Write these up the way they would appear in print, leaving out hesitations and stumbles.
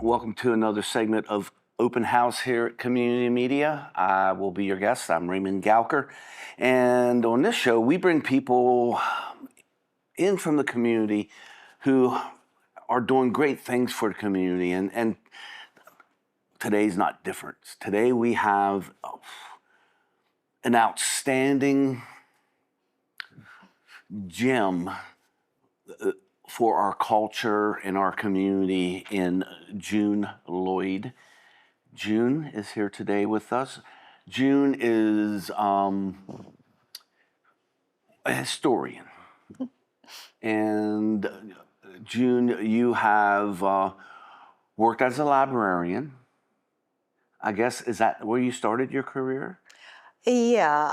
welcome to another segment of Open House here at Community Media. I will be your guest. I'm Raymond Gowker. And on this show, we bring people in from the community who are doing great things for the community. And today's not different. Today we have an outstanding gem for our culture and our community in June Lloyd. June is here today with us. June is a historian. And June, you have worked as a librarian. I guess, is that where you started your career? Yeah,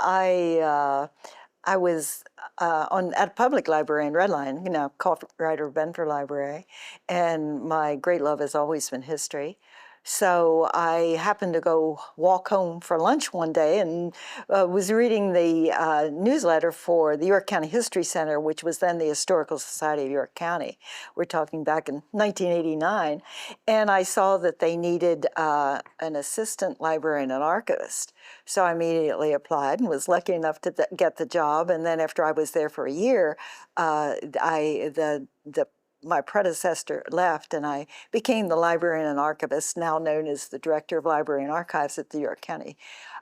I was at a public library in Redline, co-writer of Benford Library, and my great love has always been history. So I happened to go walk home for lunch one day and was reading the newsletter for the York County History Center, which was then the Historical Society of York County. We're talking back in 1989. And I saw that they needed an assistant librarian and archivist. So I immediately applied and was lucky enough to get the job. And then after I was there for a year, my predecessor left, and I became the librarian and archivist, now known as the director of library and archives at the York County.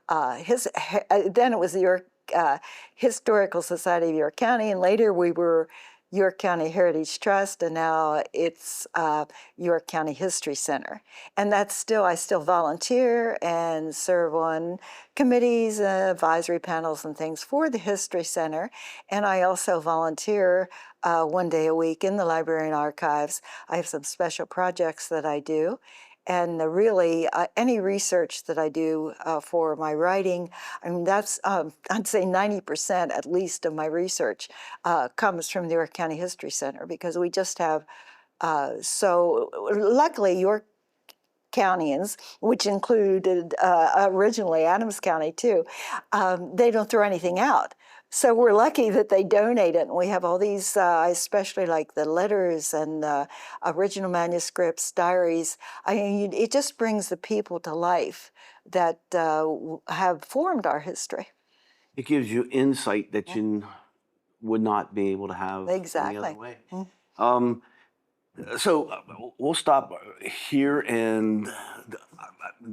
Then it was the York Historical Society of York County, and later we were York County Heritage Trust, and now it's York County History Center. And I still volunteer and serve on committees, advisory panels and things for the History Center. And I also volunteer 1 day a week in the library and archives. I have some special projects that I do. And really, any research that I do for my writing, I mean, that's, I'd say 90% at least of my research comes from the York County History Center, because we just have, so luckily, York Countyans, which included originally Adams County too, they don't throw anything out. So we're lucky that they donate it, and we have all these, especially like the letters and original manuscripts, diaries. I mean, it just brings the people to life that have formed our history. It gives you insight that you would not be able to have Exactly. any other way. So we'll stop here, and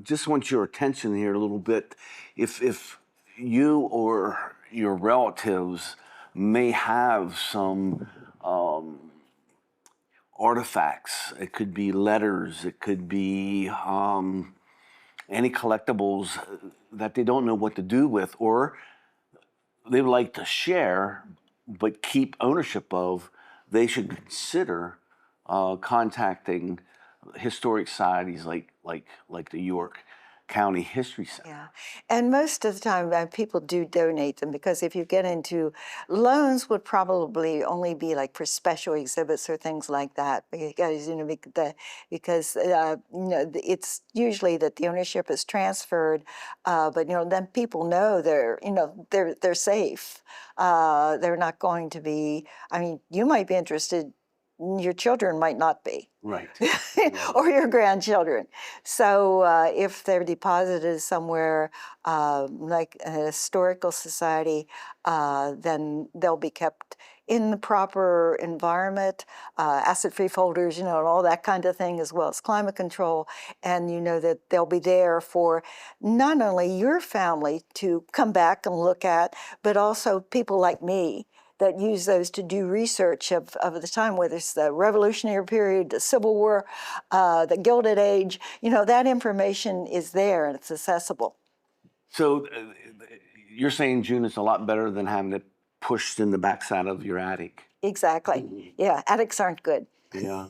just want your attention here a little bit. If you or your relatives may have some artifacts, it could be letters, it could be any collectibles that they don't know what to do with, or they would like to share but keep ownership of, they should consider contacting historic societies like the York County History Center. Yeah, and most of the time people do donate them, because if you get into loans, would probably only be like for special exhibits or things like that, because it's usually that the ownership is transferred, but then people know they're safe. They're not going to be. I mean, you might be interested. Your children might not be. Right. Or your grandchildren. So if they're deposited somewhere like a historical society, then they'll be kept in the proper environment, acid-free folders, and all that kind of thing, as well as climate control. And that they'll be there for not only your family to come back and look at, but also people like me that use those to do research of the time, whether it's the Revolutionary period, the Civil War, the Gilded Age. That information is there and it's accessible. So you're saying, June, it's a lot better than having it pushed in the backside of your attic. Exactly. Yeah, attics aren't good. Yeah.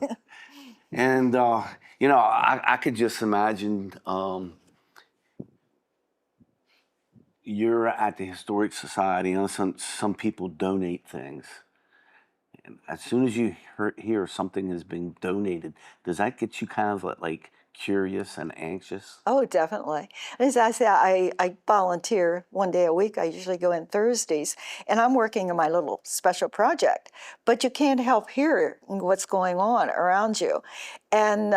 And, I could just imagine you're at the Historic Society, some people donate things. And as soon as you hear something is being donated, does that get you kind of like curious and anxious? Oh, definitely. As I say, I volunteer one day a week. I usually go in Thursdays, and I'm working on my little special project. But you can't help hear what's going on around you. And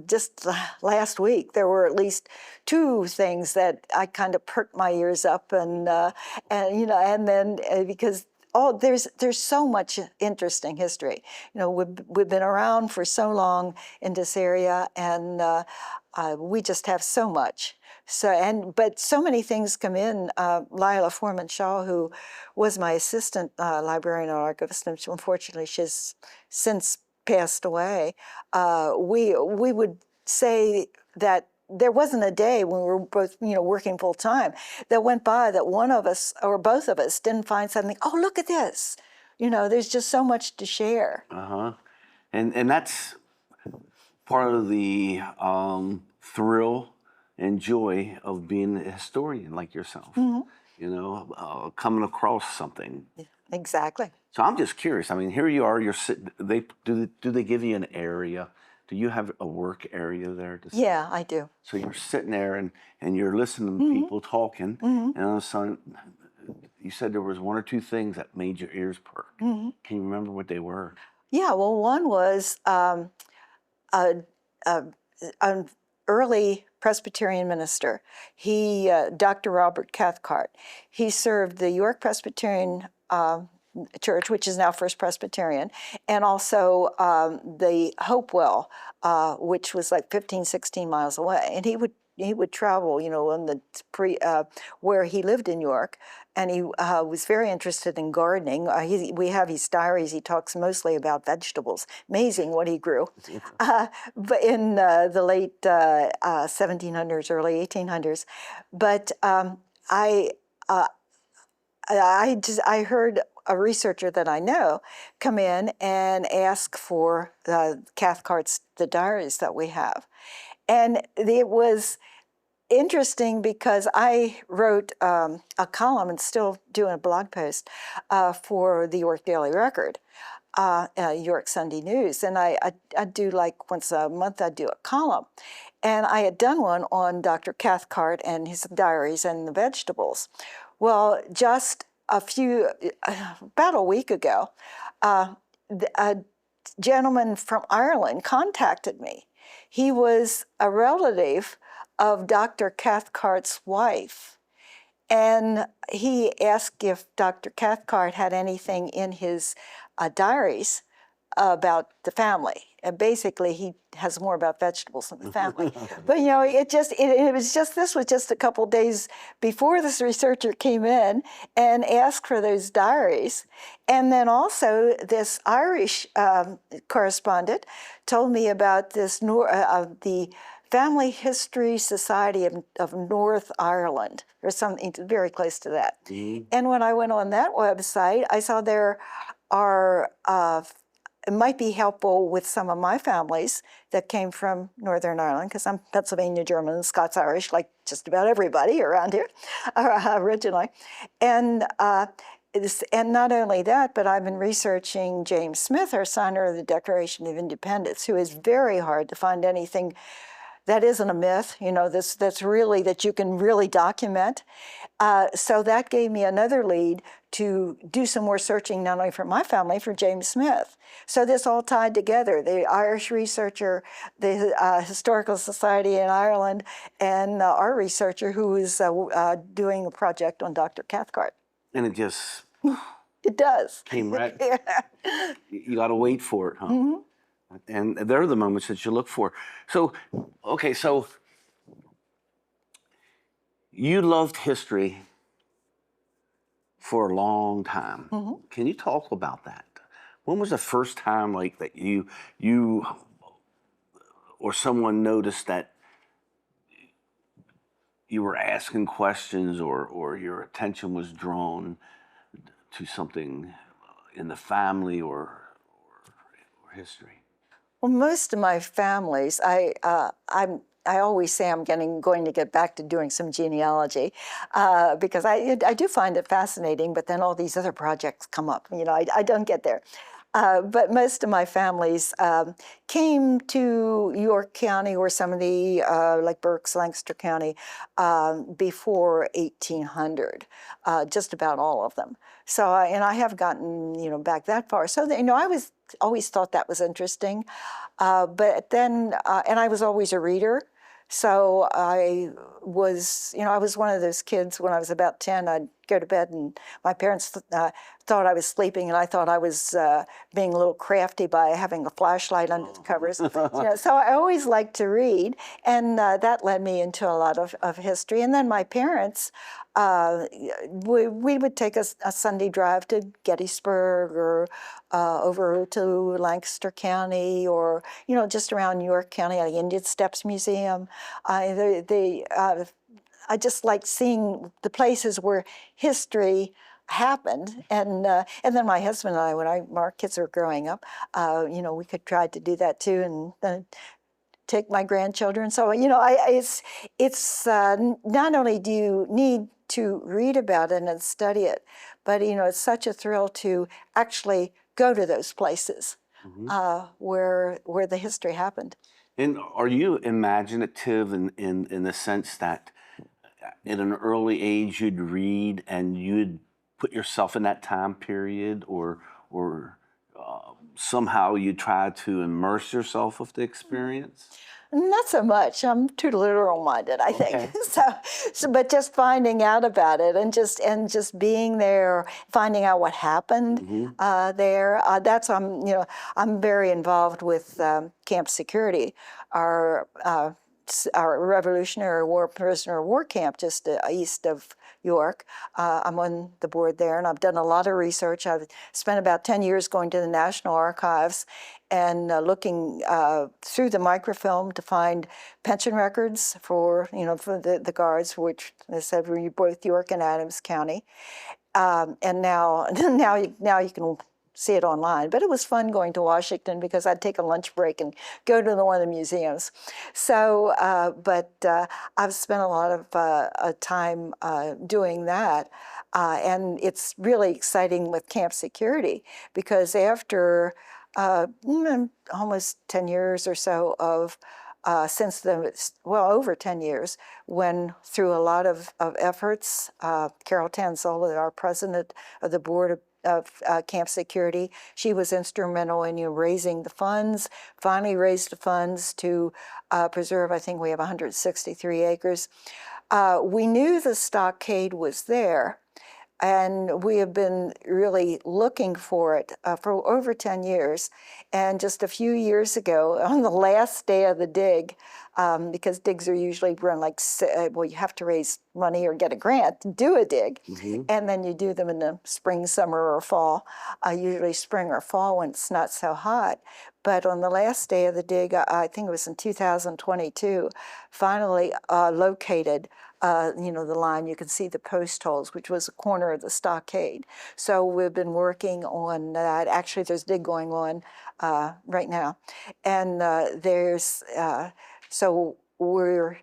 just last week, there were at least two things that I kind of perked my ears up, and and then because there's so much interesting history. We've been around for so long in this area, and we just have so much. But so many things come in. Lila Foreman Shaw, who was my assistant librarian and archivist, and unfortunately she's since passed away. We would say that there wasn't a day when we were both, working full time that went by that one of us or both of us didn't find something. Oh, look at this! There's just so much to share. Uh-huh. And that's part of the thrill and joy of being a historian like yourself. Coming across something. Exactly. So I'm just curious. I mean, here you are. You're sitting. Do they give you an area? Do you have a work area there to sit? Yeah, I do. So you're sitting there and you're listening to people talking, and all of a sudden, you said there was one or two things that made your ears perk. Can you remember what they were? Yeah, well, one was a, an early Presbyterian minister. Dr. Robert Cathcart. He served the York Presbyterian Church, which is now First Presbyterian, and also the Hopewell, which was like 15, 16 miles away. And he would travel, on the where he lived in York, and he was very interested in gardening. We have his diaries. He talks mostly about vegetables. Amazing what he grew. But in the late 1700s, early 1800s. But I heard a researcher that I know come in and ask for Cathcart's the diaries that we have, and it was interesting because I wrote a column and still doing a blog post for the York Daily Record, York Sunday News, and I do like once a month I do a column, and I had done one on Dr. Cathcart and his diaries and the vegetables. Well, just about a week ago, a gentleman from Ireland contacted me. He was a relative of Dr. Cathcart's wife, and he asked if Dr. Cathcart had anything in his diaries about the family. And basically, he has more about vegetables than the family. But this was just a couple days before this researcher came in and asked for those diaries. And then also this Irish correspondent told me about this the Family History Society of North Ireland, or something very close to that. And when I went on that website, I saw there are it might be helpful with some of my families that came from Northern Ireland, because I'm Pennsylvania German and Scots Irish, like just about everybody around here originally. And not only that, but I've been researching James Smith, our signer of the Declaration of Independence, who is very hard to find anything that isn't a myth, that you can really document. So that gave me another lead to do some more searching, not only for my family, for James Smith. So this all tied together, the Irish researcher, the Historical Society in Ireland, and our researcher who is doing a project on Dr. Cathcart. And it just... It does. Came right. You got to wait for it, huh? And they're the moments that you look for. So, okay, so you loved history for a long time. Can you talk about that? When was the first time that you or someone noticed that you were asking questions or your attention was drawn to something in the family or history? Well, most of my families, I always say I'm going to get back to doing some genealogy because I do find it fascinating, but then all these other projects come up. I don't get there. But most of my families came to York County or some of the, like Berks, Lancaster County, before 1800, just about all of them. So, and I have gotten, back that far. So, I was always thought that was interesting. But then, and I was always a reader. So I was one of those kids when I was about 10, I'd go to bed and my parents thought I was sleeping and I thought I was being a little crafty by having a flashlight under the covers. So I always liked to read, and that led me into a lot of history. And then my parents, we would take a Sunday drive to Gettysburg or over to Lancaster County or, just around York County at the Indian Steps Museum. I just like seeing the places where history happened, and then my husband and I, when our kids were growing up, we could try to do that too, and then take my grandchildren. So it's not only do you need to read about it and study it, but it's such a thrill to actually go to those places where the history happened. And are you imaginative in the sense that at an early age you'd read and you'd put yourself in that time period, or somehow you try to immerse yourself with the experience? Not so much. I'm too literal minded, I think. Okay. But just finding out about it and just being there, finding out what happened there. That's I'm very involved with camp security. Our Revolutionary War prisoner of war camp just east of York. I'm on the board there, and I've done a lot of research. I've spent about 10 years going to the National Archives and looking through the microfilm to find pension records for the guards, which they said were both York and Adams County. And now you can see it online. But it was fun going to Washington because I'd take a lunch break and go to one of the museums. So, I've spent a lot of time doing that. And it's really exciting with camp security because after almost 10 years or so of over 10 years, when through a lot of efforts, Carol Tanzola, our president of the board of camp security, she was instrumental in raising the funds, finally raised the funds to preserve, I think we have 163 acres. We knew the stockade was there, and we have been really looking for it for over 10 years. And just a few years ago, on the last day of the dig, because digs are usually run you have to raise money or get a grant to do a dig. And then you do them in the spring, summer, or fall, usually spring or fall when it's not so hot. But on the last day of the dig, I think it was in 2022, finally located the line. You can see the post holes, which was a corner of the stockade. So we've been working on that. Actually, there's a dig going on right now. And so we're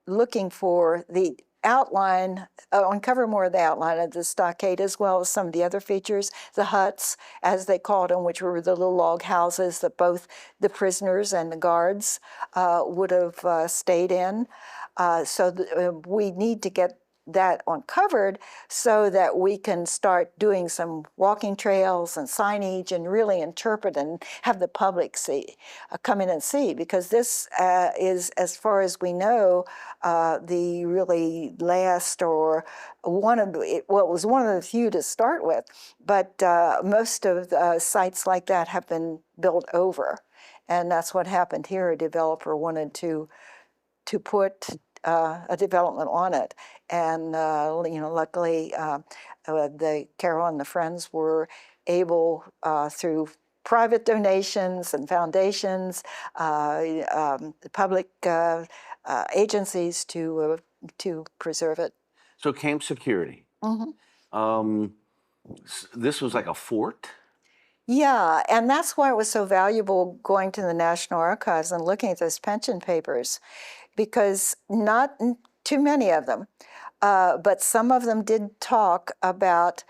looking for the outline, uncover more of the outline of the stockade, as well as some of the other features, the huts, as they called them, which were the little log houses that both the prisoners and the guards would have stayed in. We need to get that uncovered so that we can start doing some walking trails and signage and really interpret and have the public come in and see, because this is, as far as we know, the really last or it was one of the few to start with, but most of the sites like that have been built over, and that's what happened here. A developer wanted to put a development on it, and luckily, the Carol and the friends were able through private donations and foundations, public agencies to preserve it. So camp security. This was like a fort? Yeah, and that's why it was so valuable going to the National Archives and looking at those pension papers, because not too many of them, but some of them did talk about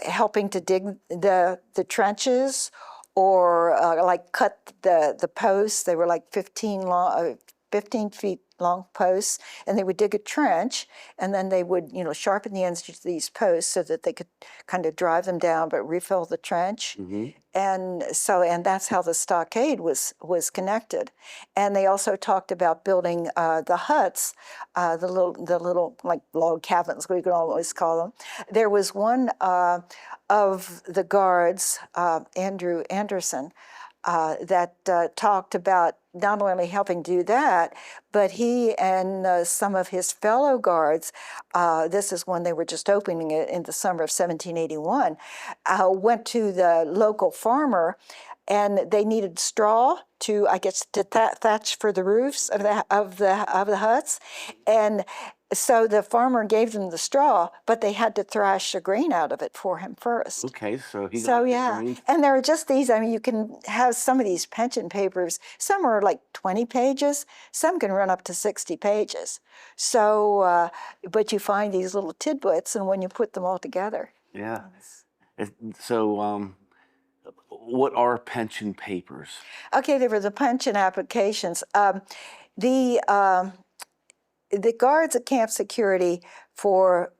helping to dig the trenches, or like cut the posts. They were like 15 feet long posts, and they would dig a trench, and then they would, sharpen the ends of these posts so that they could kind of drive them down but refill the trench. And that's how the stockade was connected. And they also talked about building the huts, the little like log cabins, we could always call them. There was one of the guards, Andrew Anderson, that talked about not only helping do that, but he and some of his fellow guards, this is when they were just opening it in the summer of 1781, went to the local farmer, and they needed straw to, I guess, to thatch for the roofs of the huts, and so the farmer gave them the straw, but they had to thrash the grain out of it for him first. Okay, so he So got the yeah, grain. and there are just these. I mean, you can have some of these pension papers. Some are like 20 pages. Some can run up to 60 pages. So, but you find these little tidbits, and when you put them all together, Yeah. So, what are pension papers? okay, there were the pension applications. The the guards at Camp Security for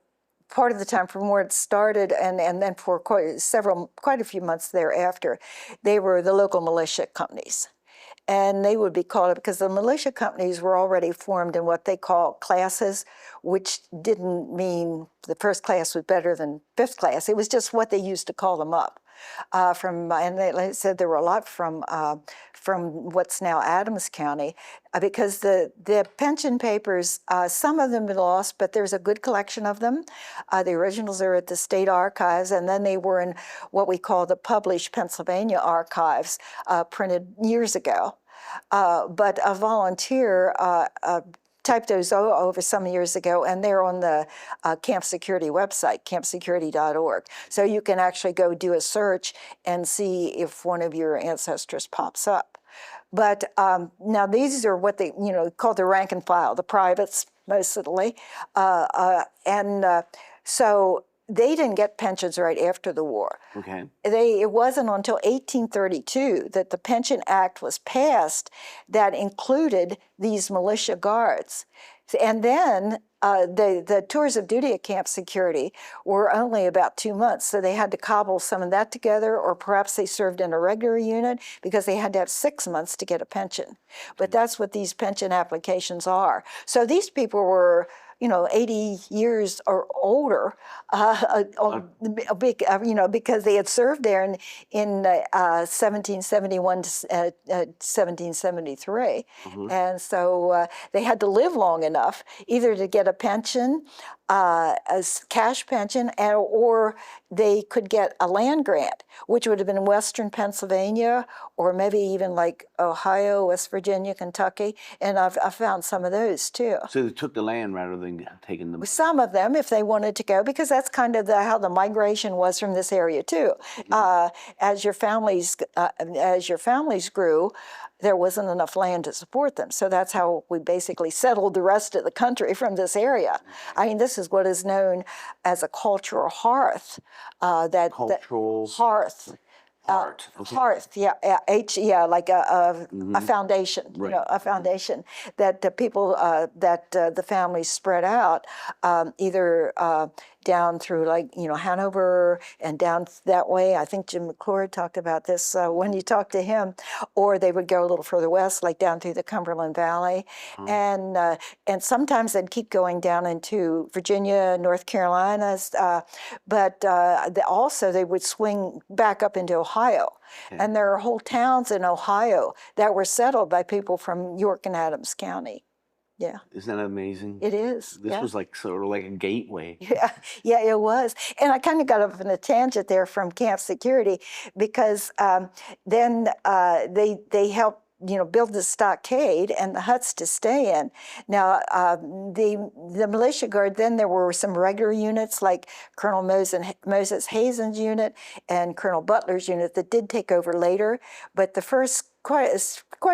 part of the time from where it started and then for quite a few months thereafter, they were the local militia companies. And they would be called, because the militia companies were already formed in what they call classes, which didn't mean the first class was better than fifth class. It was just what they used to call them up. And they said there were a lot from what's now Adams County, because the pension papers, some of them been lost, but there's a good collection of them. The originals are at the state archives, and then they were in what we call the published Pennsylvania archives, printed years ago. But a volunteer typed those over some years ago, and they're on the Camp Security website, campsecurity.org. So you can actually go do a search and see if one of your ancestors pops up. But now these are what they call the rank and file, the privates mostly, so they didn't get pensions right after the war. Okay. It wasn't until 1832 that the Pension Act was passed that included these militia guards. And then the tours of duty at Camp Security were only about 2 months, so they had to cobble some of that together, or perhaps they served in a regular unit because they had to have 6 months to get a pension. But that's what these pension applications are. So these people were 80 years or older, because they had served there in 1771 to 1773. And so they had to live long enough either to get a pension, a cash pension, or they could get a land grant, which would have been in Western Pennsylvania, or maybe even like Ohio, West Virginia, Kentucky. And I've found some of those too. So they took the land rather than taking the... Some of them, if they wanted to go, because that's kind of how the migration was from this area too. As your families grew, there wasn't enough land to support them. So that's how we basically settled the rest of the country from this area. I mean, this is what is known as a cultural hearth. Cultural... Hearth. Heart. Okay. Hearth, like a foundation, right. A foundation that the people, the families spread out, either down through Hanover and down that way. I think Jim McClure talked about this when you talked to him, or they would go a little further west, like down through the Cumberland Valley, and sometimes they'd keep going down into Virginia, North Carolina, but also they would swing back up into Ohio. Okay. And there are whole towns in Ohio that were settled by people from York and Adams County. Yeah. Isn't that amazing? It is. This was like sort of like a gateway. Yeah, it was. And I kind of got off on a tangent there from Camp Security, because then they helped build the stockade and the huts to stay in. Now, the militia guard, then there were some regular units like Colonel Moses Hazen's unit and Colonel Butler's unit that did take over later. But the first quite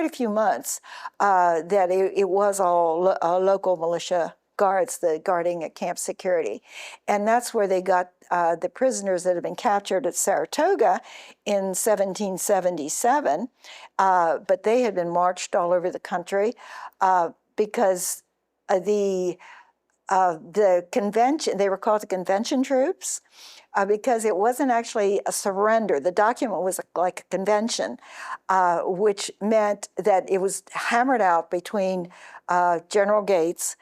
a few months that it was all local militia guards, the guarding at Camp Security. And that's where they got the prisoners that had been captured at Saratoga in 1777. But they had been marched all over the country because the convention, they were called the convention troops, because it wasn't actually a surrender. The document was like a convention, which meant that it was hammered out between General Gates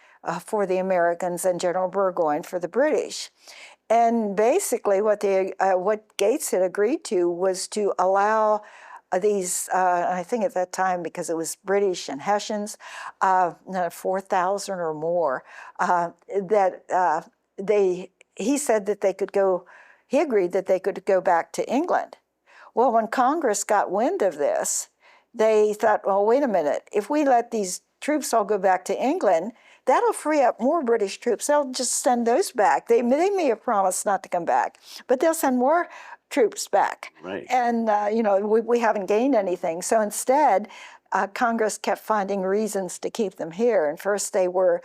for the Americans and General Burgoyne for the British. And basically what Gates had agreed to was to allow these, I think at that time, because it was British and Hessians, 4,000 or more, he said that they could go, he agreed that they could go back to England. Well, when Congress got wind of this, they thought, well, wait a minute, if we let these troops all go back to England, that'll free up more British troops. They'll just send those back. They may have promised not to come back, but they'll send more troops back. Right. And, we haven't gained anything. So instead, Congress kept finding reasons to keep them here. And first they were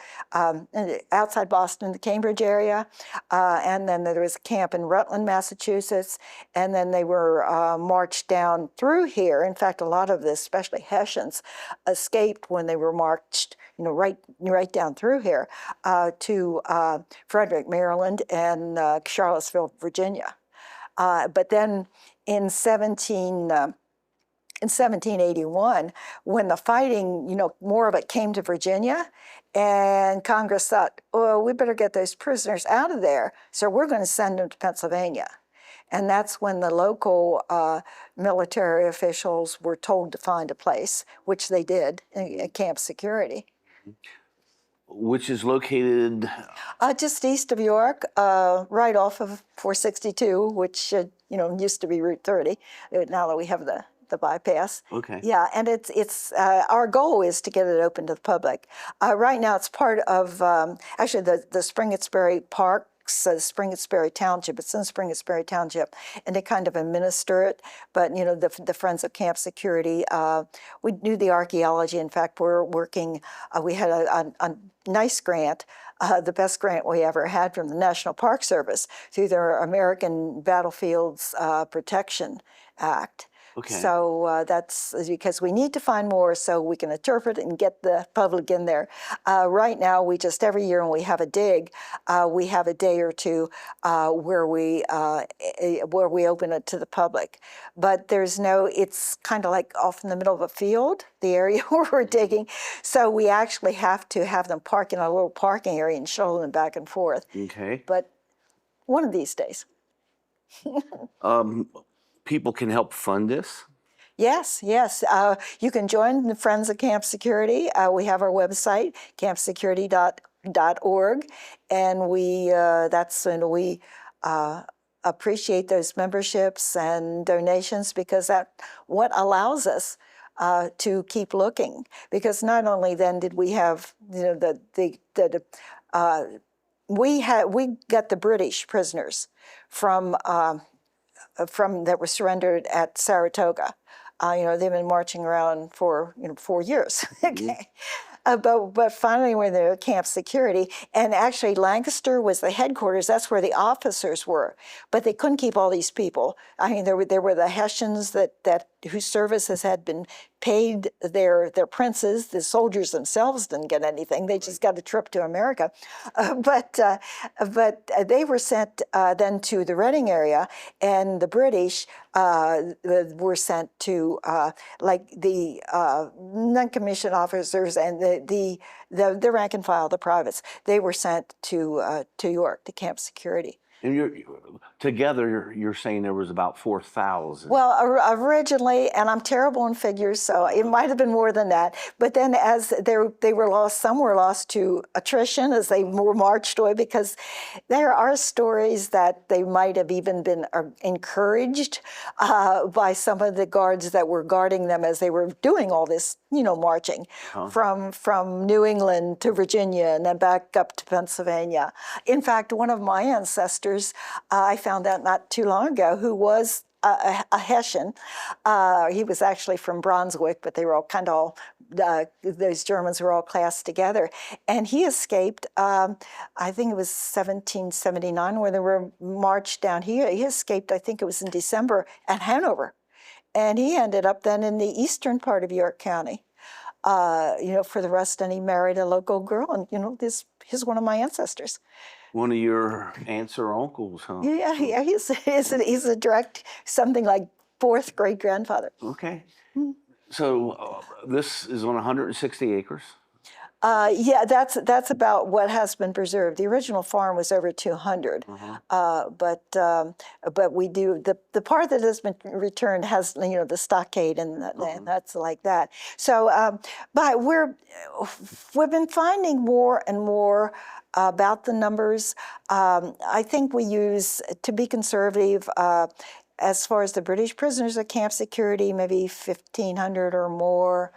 outside Boston, the Cambridge area, and then there was a camp in Rutland, Massachusetts, and then they were marched down through here. In fact, a lot of this, especially Hessians, escaped when they were marched, right down through here to Frederick, Maryland, and Charlottesville, Virginia. But then in 1781, when the fighting, more of it came to Virginia, and Congress thought, oh, we better get those prisoners out of there, so we're going to send them to Pennsylvania. And that's when the local military officials were told to find a place, which they did, at Camp Security. Which is located? Just east of York, right off of 462, which used to be Route 30, now that we have the bypass. Okay. Yeah, and it's our goal is to get it open to the public. Right now, it's part of actually the Springettsbury Park. Springettsbury Township. It's in Springettsbury Township, and they kind of administer it. But the Friends of Camp Security, we do the archaeology. In fact, we're working. We had a nice grant, the best grant we ever had from the National Park Service through their American Battlefields Protection Act. Okay. So that's because we need to find more so we can interpret and get the public in there. Right now, every year when we have a dig, we have a day or two where we open it to the public. But it's kind of like off in the middle of a field, the area where we're digging. So we actually have to have them park in a little parking area and shuttle them back and forth. Okay. But one of these days. People can help fund this? Yes. You can join the Friends of Camp Security. We have our website, campsecurity.org, and we appreciate those memberships and donations because that's what allows us to keep looking. Because not only then did we have we got the British prisoners from that were surrendered at Saratoga. They've been marching around for 4 years. Okay. But finally, when they're at Camp Security, and actually Lancaster was the headquarters. That's where the officers were, but they couldn't keep all these people. I mean, there were the Hessians whose services had been paid their princes. The soldiers themselves didn't get anything. They just got a trip to America. But they were sent then to the Reading area, and the British were sent to like the non-commissioned officers and the rank and file, the privates. They were sent to York, to Camp Security. And you're saying there was about 4,000. Well, originally, and I'm terrible in figures, so it might have been more than that. But then as they were lost, some were lost to attrition as they were marched away, because there are stories that they might have even been encouraged by some of the guards that were guarding them as they were doing all this, marching from New England to Virginia and then back up to Pennsylvania. In fact, one of my ancestors, I found out not too long ago, who was a Hessian. He was actually from Brunswick, but they were all kind of all, those Germans were all classed together. And he escaped, I think it was 1779, when they were marched down here. He escaped, I think it was in December, at Hanover. And he ended up then in the eastern part of York County, for the rest. And he married a local girl. And, he's one of my ancestors. One of your aunts or uncles, huh? Yeah, he's a direct, something like fourth great grandfather. Okay. So this is on 160 acres. Yeah, that's about what has been preserved. The original farm was over 200, but we do the part that has been returned has the stockade and that's like that. So, but we've been finding more and more about the numbers. I think we use, to be conservative, as far as the British prisoners at Camp Security, maybe 1,500 or more.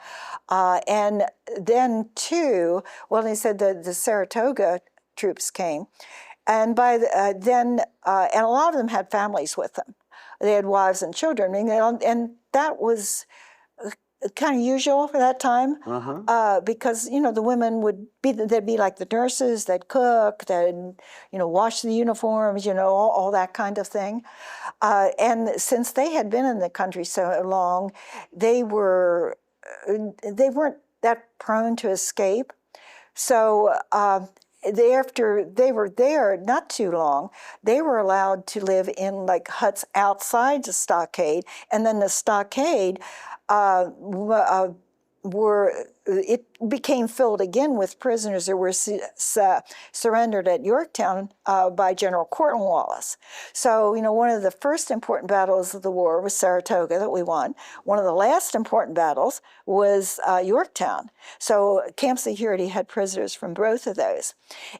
And then too, well, they said the Saratoga troops came. And by then, and a lot of them had families with them. They had wives and children. And that was kind of usual for that time, because the women they'd be like the nurses, they'd cook, they'd wash the uniforms, all that kind of thing. And since they had been in the country so long, they weren't that prone to escape. So after they were there not too long, they were allowed to live in like huts outside the stockade, and then the stockade it became filled again with prisoners that were surrendered at Yorktown by General Cornwallis. So, one of the first important battles of the war was Saratoga that we won. One of the last important battles was Yorktown. So Camp Security had prisoners from both of those.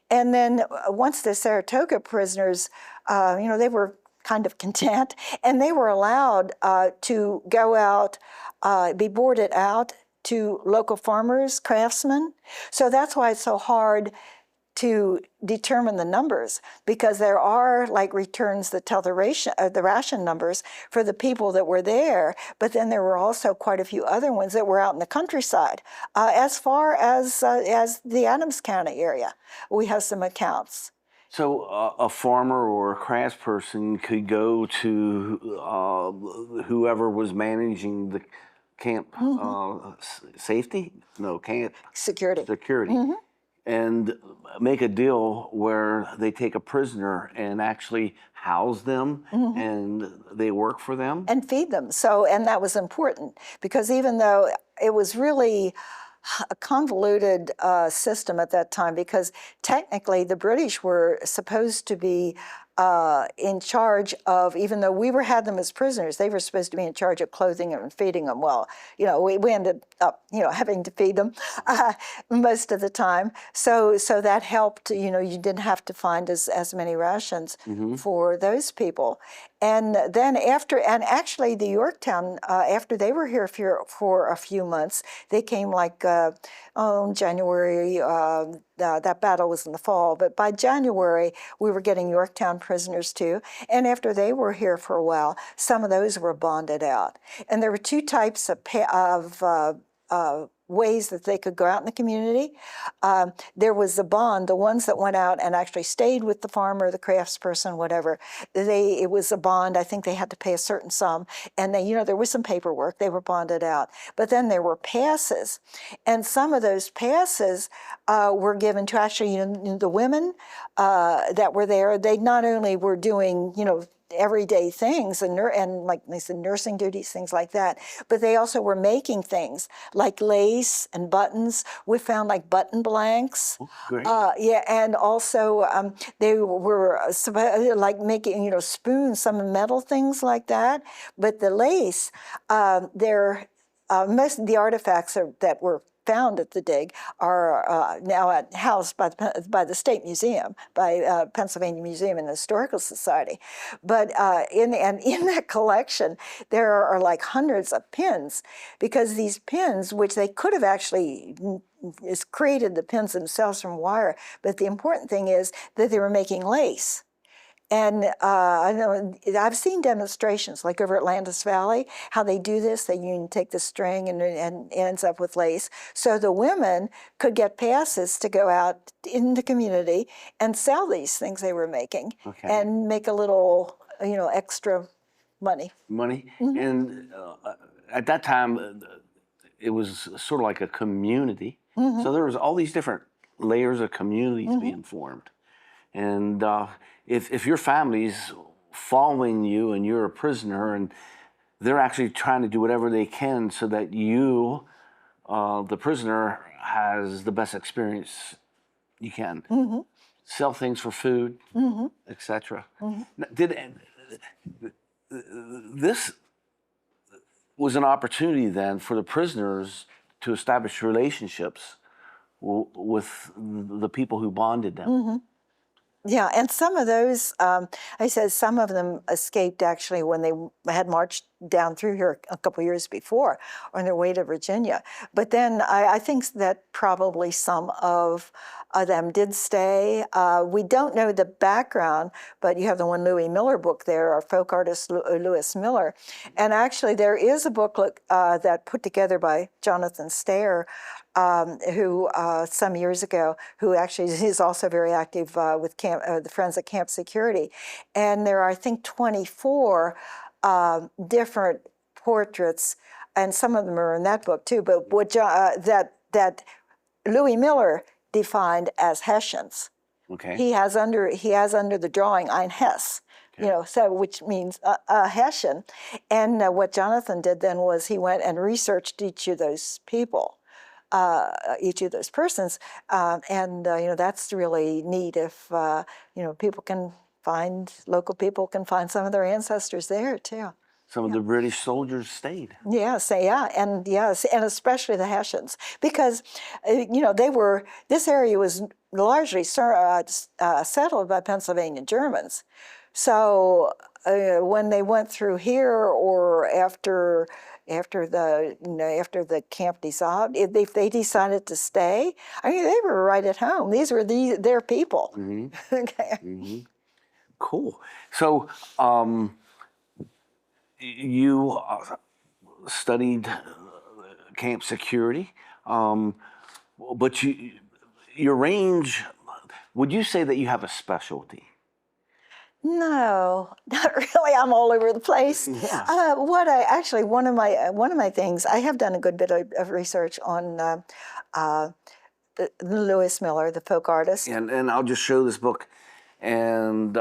And then once the Saratoga prisoners, they were kind of content, and they were allowed to go out, be boarded out to local farmers, craftsmen. So that's why it's so hard to determine the numbers, because there are like returns that tell the ration numbers for the people that were there, but then there were also quite a few other ones that were out in the countryside. As far as the Adams County area, we have some accounts. So a farmer or a craftsperson could go to whoever was managing the camp safety? No, camp Security. And make a deal where they take a prisoner and actually house them and they work for them. And feed them. So, and that was important, because even though it was really a convoluted system at that time, because technically the British were supposed to be in charge of, even though we had them as prisoners, they were supposed to be in charge of clothing them and feeding them. Well, we ended up, having to feed them most of the time. So that helped. You didn't have to find as many rations for those people. And then actually the Yorktown, after they were here for a few months, they came like January. That battle was in the fall, but by January we were getting Yorktown prisoners too. And after they were here for a while, some of those were bonded out. And there were two types of ways that they could go out in the community. There was the bond, the ones that went out and actually stayed with the farmer, the craftsperson, whatever. It was a bond. I think they had to pay a certain sum, and there was some paperwork. They were bonded out. But then there were passes, and some of those passes were given to actually the women that were there. They not only were doing everyday things and like they said, nursing duties, things like that, but they also were making things like lace and buttons. We found like button blanks. Oh, great. And also they were like making spoons, some metal things like that. But the lace, most of the artifacts that were found at the dig are now housed by the State Museum, by Pennsylvania Museum and Historical Society. But in that collection, there are like hundreds of pins, because these pins, which they could have actually created the pins themselves from wire, but the important thing is that they were making lace. And I know I've seen demonstrations like over at Landis Valley, how they do this. They you take the string and it ends up with lace. So the women could get passes to go out in the community and sell these things they were making and make a little, extra money. Money. And at that time, it was sort of like a community. So there was all these different layers of communities being formed. And if your family's following you and you're a prisoner and they're actually trying to do whatever they can so that you, the prisoner, has the best experience you can. Sell things for food, etc. Did this was an opportunity then for the prisoners to establish relationships with the people who bonded them. Yeah, and some of those, I said some of them escaped actually when they had marched down through here a couple years before on their way to Virginia. But then I think that probably some of them did stay. We don't know the background, but you have the one Louis Miller book there, our folk artist Louis Miller. And actually there is a booklet that put together by Jonathan Stair, who some years ago, who actually is also very active with the Friends of Camp Security. And there are, I think, 24 different portraits, and some of them are in that book too, but what that Louis Miller defined as Hessians. Okay. He has under the drawing Ein Hess. So which means a Hessian. And what Jonathan did then was he went and researched each of those people. Each of those persons, and that's really neat if people can local people can find some of their ancestors there too. Some of the British soldiers stayed. Yes, and especially the Hessians, because this area was largely settled by Pennsylvania Germans. So when they went through here, or after the camp dissolved, if they decided to stay, they were right at home. These were their people. Okay. Cool. So you studied camp security, but your range. Would you say that you have a specialty? No, not really. I'm all over the place. Yeah. One of my things, I have done a good bit of research on Louis Miller, the folk artist. And I'll just show this book, and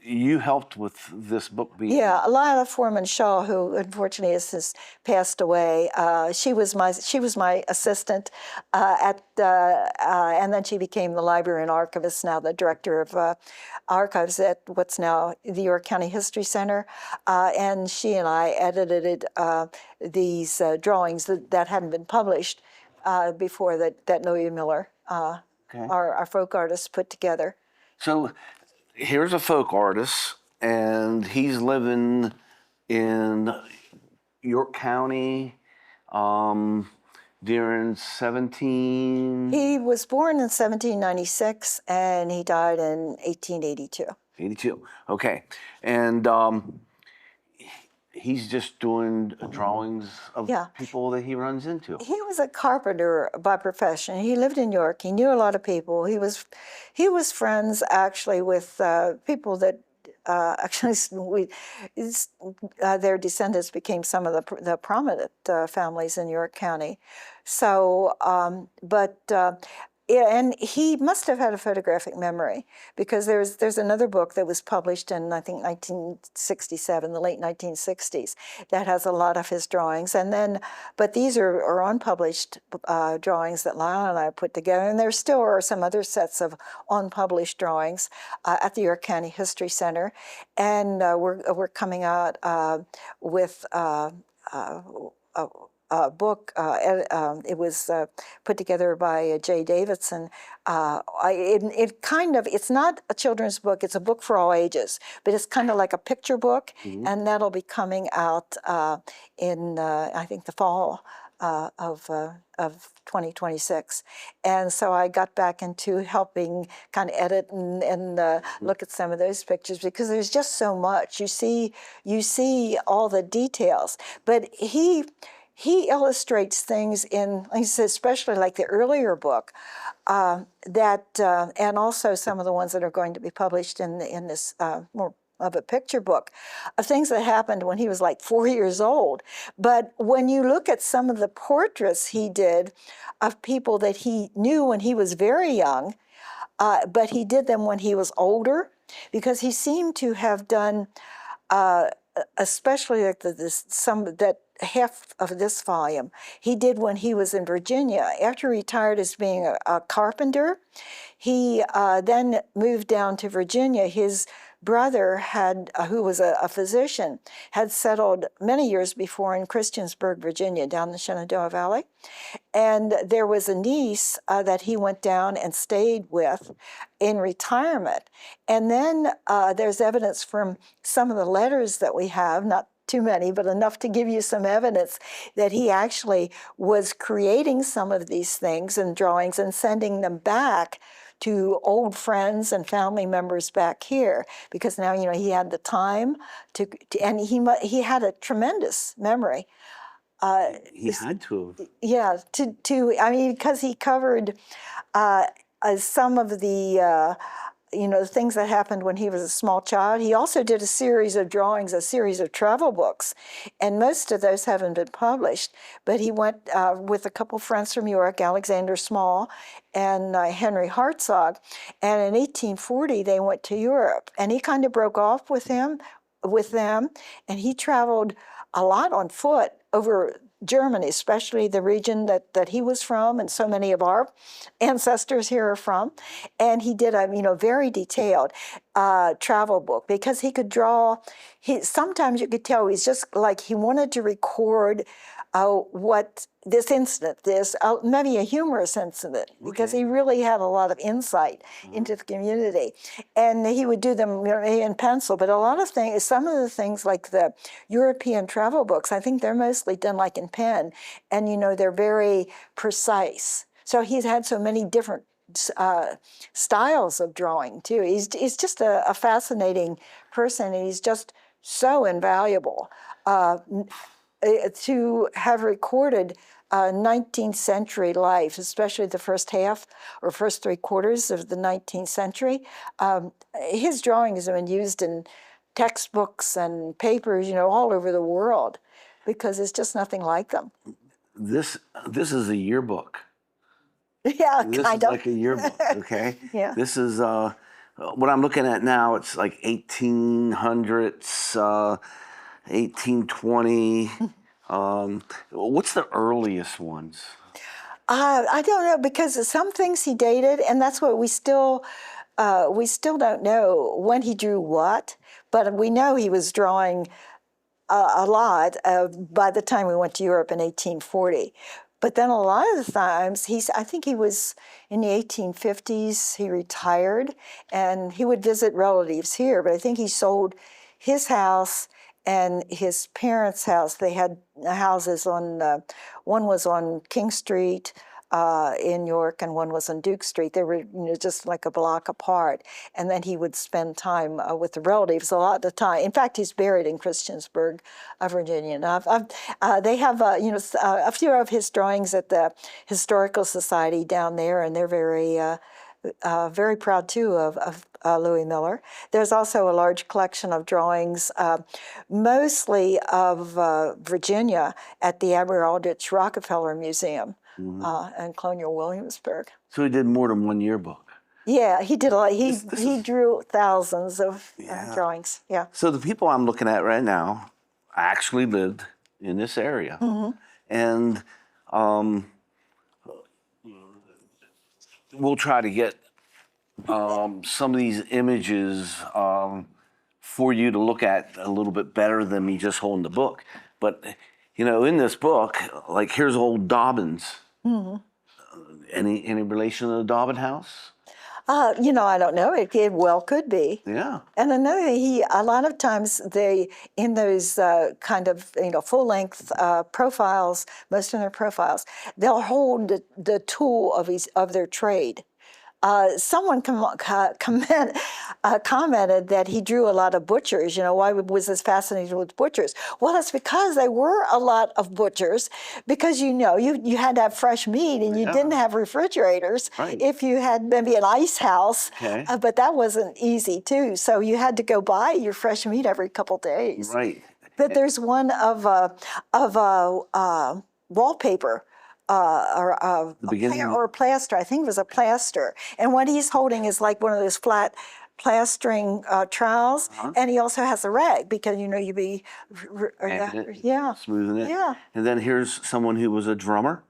you helped with this book being. Yeah, Lila Foreman Shaw, who unfortunately has passed away. She was my assistant and then she became the library and archivist, now the director of archives at what's now the York County History Center. And she and I edited these drawings that hadn't been published before that Louis Miller, our folk artist, put together. So here's a folk artist, and he's living in York County during 17... He was born in 1796, and he died in 1882. 82, okay. And he's just doing drawings of people that he runs into. He was a carpenter by profession. He lived in York. He knew a lot of people. He was friends actually with people that their descendants became some of the prominent families in York County. So, and he must have had a photographic memory, because there's another book that was published in, I think, 1967, the late 1960s, that has a lot of his drawings. And then, but these are unpublished drawings that Lyle and I put together, and there still are some other sets of unpublished drawings at the York County History Center, and we're coming out with book. It was put together by Jay Davidson. It's not a children's book. It's a book for all ages, but it's kind of like a picture book, and that'll be coming out in I think the fall of 2026. And so I got back into helping kind of edit and look at some of those pictures, because there's just so much. You see all the details, but he illustrates things in, like I said, especially like the earlier book, and also some of the ones that are going to be published in this more of a picture book, of things that happened when he was like 4 years old. But when you look at some of the portraits he did of people that he knew when he was very young, but he did them when he was older, because he seemed to have done, especially like that half of this volume, he did when he was in Virginia. After he retired as being a carpenter, he then moved down to Virginia. His brother who was a physician, had settled many years before in Christiansburg, Virginia, down the Shenandoah Valley. And there was a niece that he went down and stayed with in retirement. And then there's evidence from some of the letters that we have, not too many, but enough to give you some evidence that he actually was creating some of these things and drawings and sending them back to old friends and family members back here, because now he had the time and he had a tremendous memory. He had to have. Yeah, I mean, because he covered some of the things that happened when he was a small child. He also did a series of drawings, a series of travel books, and most of those haven't been published. But he went with a couple friends from York, Alexander Small and Henry Hartzog, and in 1840 they went to Europe, and he kind of broke off with them, and he traveled a lot on foot over Germany, especially the region that he was from, and so many of our ancestors here are from. And he did a very detailed travel book, because he could draw. Sometimes you could tell he's just like he wanted to record what this incident, maybe a humorous incident, because he really had a lot of insight into the community, and he would do them in pencil. But a lot of things, some of the things like the European travel books, I think they're mostly done like in pen, and they're very precise. So he's had so many different styles of drawing too. He's just a fascinating person, and he's just so invaluable. To have recorded 19th century life, especially the first half or first 3/4 of the 19th century. His drawings have been used in textbooks and papers, all over the world, because there's just nothing like them. This is a yearbook. Yeah, This kind is of. like a yearbook, okay? Yeah. This is what I'm looking at now. It's like 1800s, 1820. What's the earliest ones? I don't know, because some things he dated, and that's what we still don't know when he drew what, but we know he was drawing a lot by the time we went to Europe in 1840. But then a lot of the times, I think he was in the 1850s, he retired, and he would visit relatives here, but I think he sold his house and his parents' house. They had houses on, one was on King Street in York, and one was on Duke Street. They were just like a block apart. And then he would spend time with the relatives a lot of the time. In fact, he's buried in Christiansburg, Virginia. And they have a few of his drawings at the Historical Society down there, and they're very proud too of Louis Miller. There's also a large collection of drawings, mostly of Virginia, at the Admiral Aldrich Rockefeller Museum in Colonial Williamsburg. So he did more than one yearbook. Yeah, he did a lot. He drew thousands of drawings. Yeah. So the people I'm looking at right now actually lived in this area, and we'll try to get some of these images for you to look at a little bit better than me just holding the book. But in this book, like here's old Dobbins. Any relation to the Dobbin house? I don't know. It well could be. Yeah. And another thing, a lot of times in those kind of, full-length profiles, most of their profiles, they'll hold the tool of their trade. Someone commented that he drew a lot of butchers. Why was this fascinated with butchers? Well, it's because there were a lot of butchers, because you had to have fresh meat, and you Yeah. didn't have refrigerators. Right. If you had maybe an ice house, Okay. but that wasn't easy too. So you had to go buy your fresh meat every couple days. Right. But there's one of wallpaper, The beginning. or plaster. I think it was a plaster. And what he's holding is like one of those flat plastering trowels, and he also has a rag, because you'd be, Adding it, yeah, smoothing it. yeah. And then here's someone who was a drummer.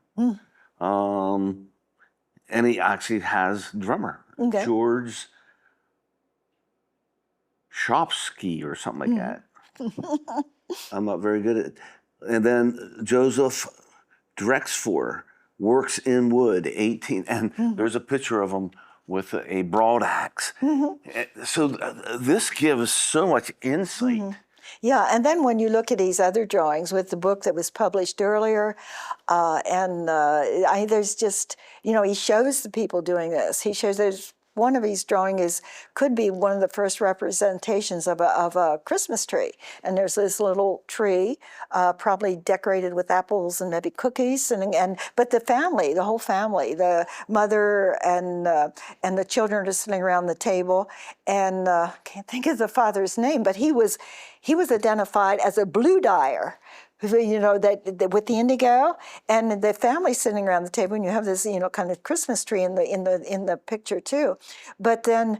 And he actually has drummer. Okay. George Shopsky or something like that. I'm not very good at it. And then Joseph Drexler works in wood, 18. And there's a picture of him with a broad axe. So this gives so much insight. Yeah, and then when you look at these other drawings with the book that was published earlier, there's just, he shows the people doing this. He shows there's one of his drawings could be one of the first representations of a Christmas tree. And there's this little tree, probably decorated with apples and maybe cookies, but the whole family, the mother and the children are sitting around the table. And can't think of the father's name, but he was identified as a blue dyer, that with the indigo, and the family sitting around the table, and you have this, kind of Christmas tree in the picture too. But then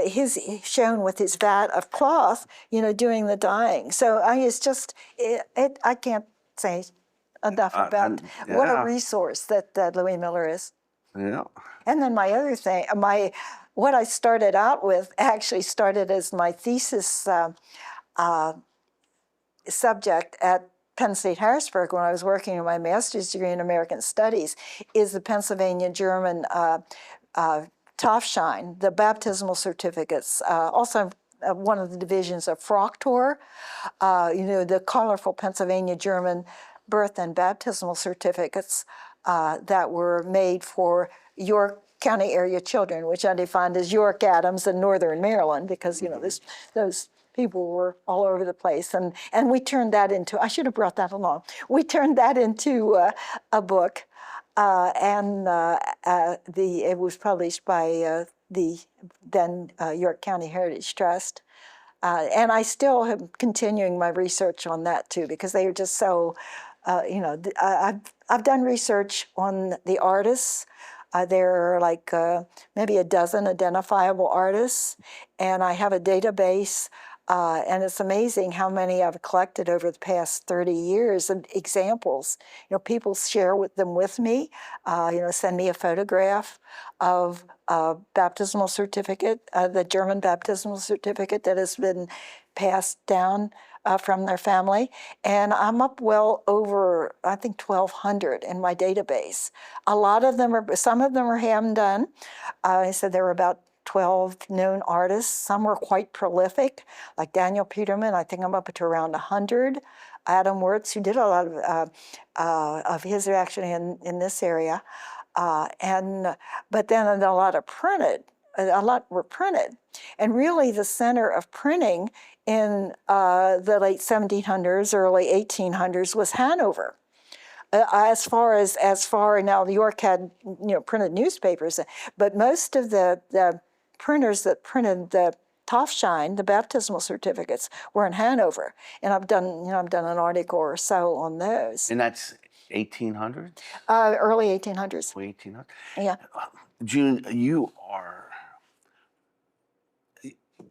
he's shown with his vat of cloth, doing the dyeing. So it's just, I can't say enough about what a resource that Louis Miller is. Yeah. And then my other thing, what I started out with actually started as my thesis subject at Penn State Harrisburg when I was working on my master's degree in American Studies, is the Pennsylvania German Taufschein, the baptismal certificates, also one of the divisions of Fraktur, the colorful Pennsylvania German birth and baptismal certificates that were made for York County area children, which I defined as York, Adams, and Northern Maryland, because those people were all over the place, and we turned that into, I should have brought that along. We turned that into a book, it was published by the then York County Heritage Trust. And I still am continuing my research on that too, because they are just so, I've done research on the artists. There are like maybe a dozen identifiable artists, and I have a database, and it's amazing how many I've collected over the past 30 years of examples. People share them with me, send me a photograph of a baptismal certificate, the German baptismal certificate that has been passed down from their family. And I'm up well over, I think, 1,200 in my database. Some of them are hand done. I said there were about 12 known artists. Some were quite prolific, like Daniel Peterman. I think I'm up to around 100. Adam Wirtz, who did a lot of his, are actually in this area. But then a lot were printed. And really the center of printing in the late 1700s, early 1800s was Hanover. As far now, New York had printed newspapers, but most of the printers that printed the Taufschein, the baptismal certificates, were in Hanover, and I've done an article or so on those. And that's 1800s? Early 1800s. 1800s? Yeah. June,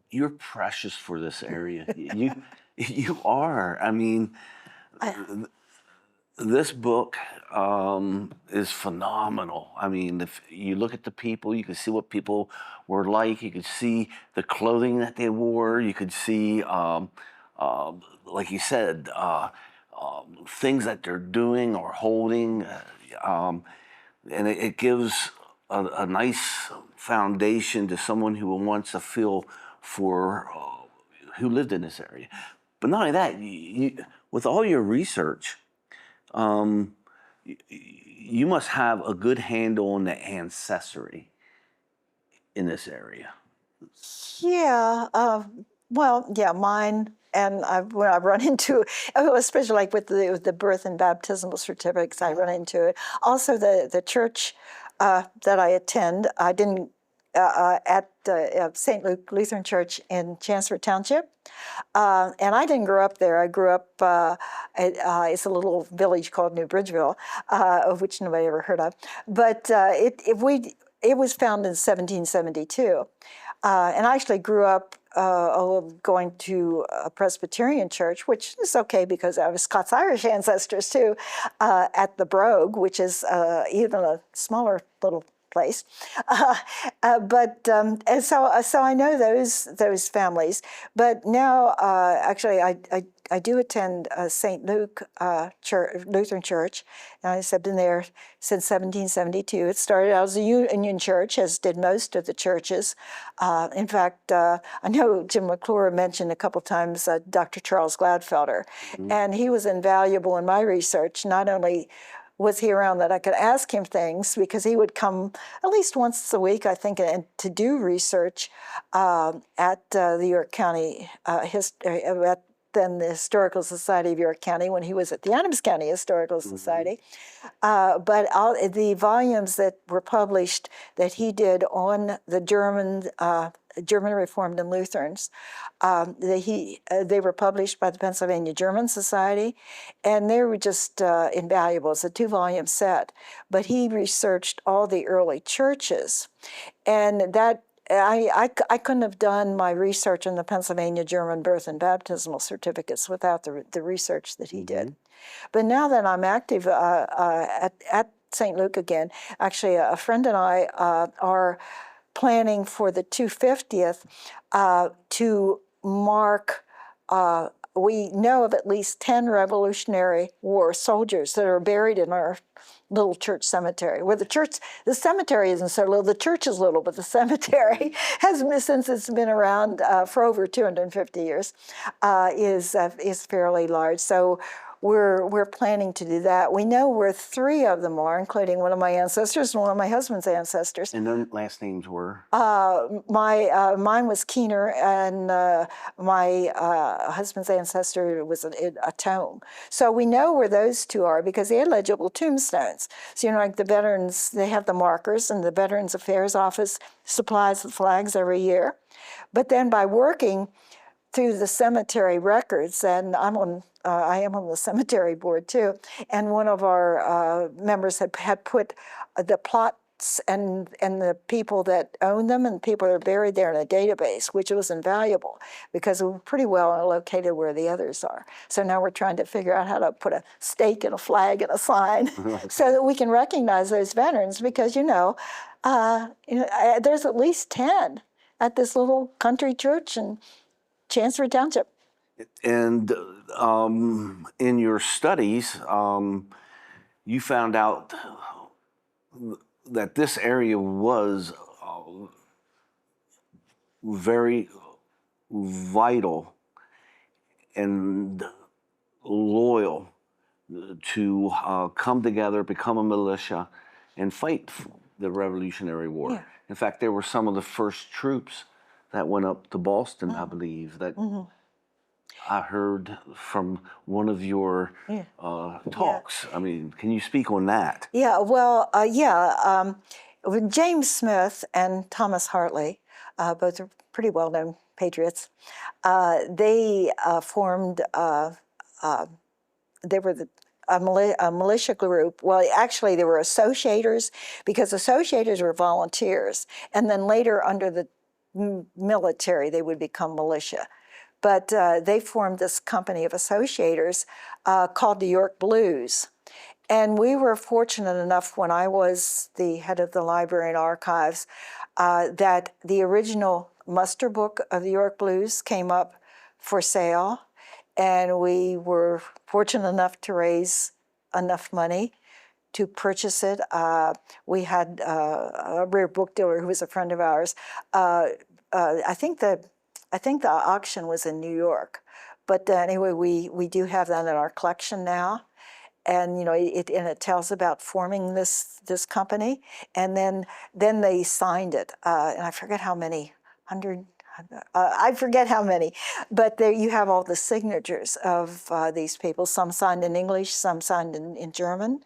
you're precious for this area. You are. I mean, this book is phenomenal. I mean, if you look at the people, you can see what people were like. You could see the clothing that they wore. You could see, like you said, things that they're doing or holding. And it gives a nice foundation to someone who wants a feel for who lived in this area. But not only that, with all your research, um, you must have a good handle on the ancestry in this area. Yeah, well, yeah, mine, and when I run into, especially like with the birth and baptismal certificates, I run into it. Also, the church that I attend, I didn't at St. Luke Lutheran Church in Chancellor Township. And I didn't grow up there. I grew up, it's a little village called New Bridgeville, of which nobody ever heard of. But it was founded in 1772. And I actually grew up going to a Presbyterian church, which is okay because I have Scots-Irish ancestors too, at the Brogue, which is even a smaller little place. And so I know those families. But now, actually, I do attend St. Luke Lutheran Church. I've been there since 1772. It started out as a union church, as did most of the churches. In fact, I know Jim McClure mentioned a couple times Dr. Charles Gladfelder, and he was invaluable in my research. Not only was he around that I could ask him things, because he would come at least once a week, I think, and to do research at the York County at then the Historical Society of York County, when he was at the Adams County Historical Society. But all the volumes that were published that he did on the German Reformed and Lutherans, they were published by the Pennsylvania German Society, and they were just invaluable. It's a 2-volume set. But he researched all the early churches, and that I couldn't have done my research on the Pennsylvania German birth and baptismal certificates without the research that he did. But now that I'm active at St. Luke again, actually a friend and I are planning for the 250th to mark, we know of at least 10 Revolutionary War soldiers that are buried in our little church cemetery, where the cemetery isn't so little, the church is little, but the cemetery has been, since it's been around for over 250 years, is fairly large. So we're planning to do that. We know where 3 of them are, including one of my ancestors and one of my husband's ancestors. And their last names were? Mine was Keener, and my husband's ancestor was a Tome. So we know where those 2 are because they had legible tombstones. So, like the veterans, they have the markers, and the Veterans Affairs Office supplies the flags every year. But then by working through the cemetery records, and I am on the cemetery board too, and one of our members had put the plots and the people that own them and people that are buried there in a database, which was invaluable because we're pretty well located where the others are. So now we're trying to figure out how to put a stake and a flag and a sign so that we can recognize those veterans, because there's at least 10 at this little country church in Chancery Township. And in your studies, you found out that this area was very vital and loyal to come together, become a militia, and fight the Revolutionary War. Yeah. In fact, there were some of the first troops that went up to Boston, I believe, that I heard from one of your talks. I mean, can you speak on that? Yeah, well, James Smith and Thomas Hartley, both are pretty well-known patriots. They formed, they were a militia group. Well, actually, they were associators, because associators were volunteers. And then later, under the military, they would become militia. But they formed this company of associators called the York Blues. And we were fortunate enough, when I was the head of the library and archives, that the original muster book of the York Blues came up for sale. And we were fortunate enough to raise enough money purchase it. We had a rare book dealer who was a friend of ours. I think the auction was in New York, but anyway, we do have that in our collection now. And it tells about forming this company, and then they signed it, and I forget how many hundred. I forget how many, but there you have all the signatures of these people. Some signed in English, some signed in German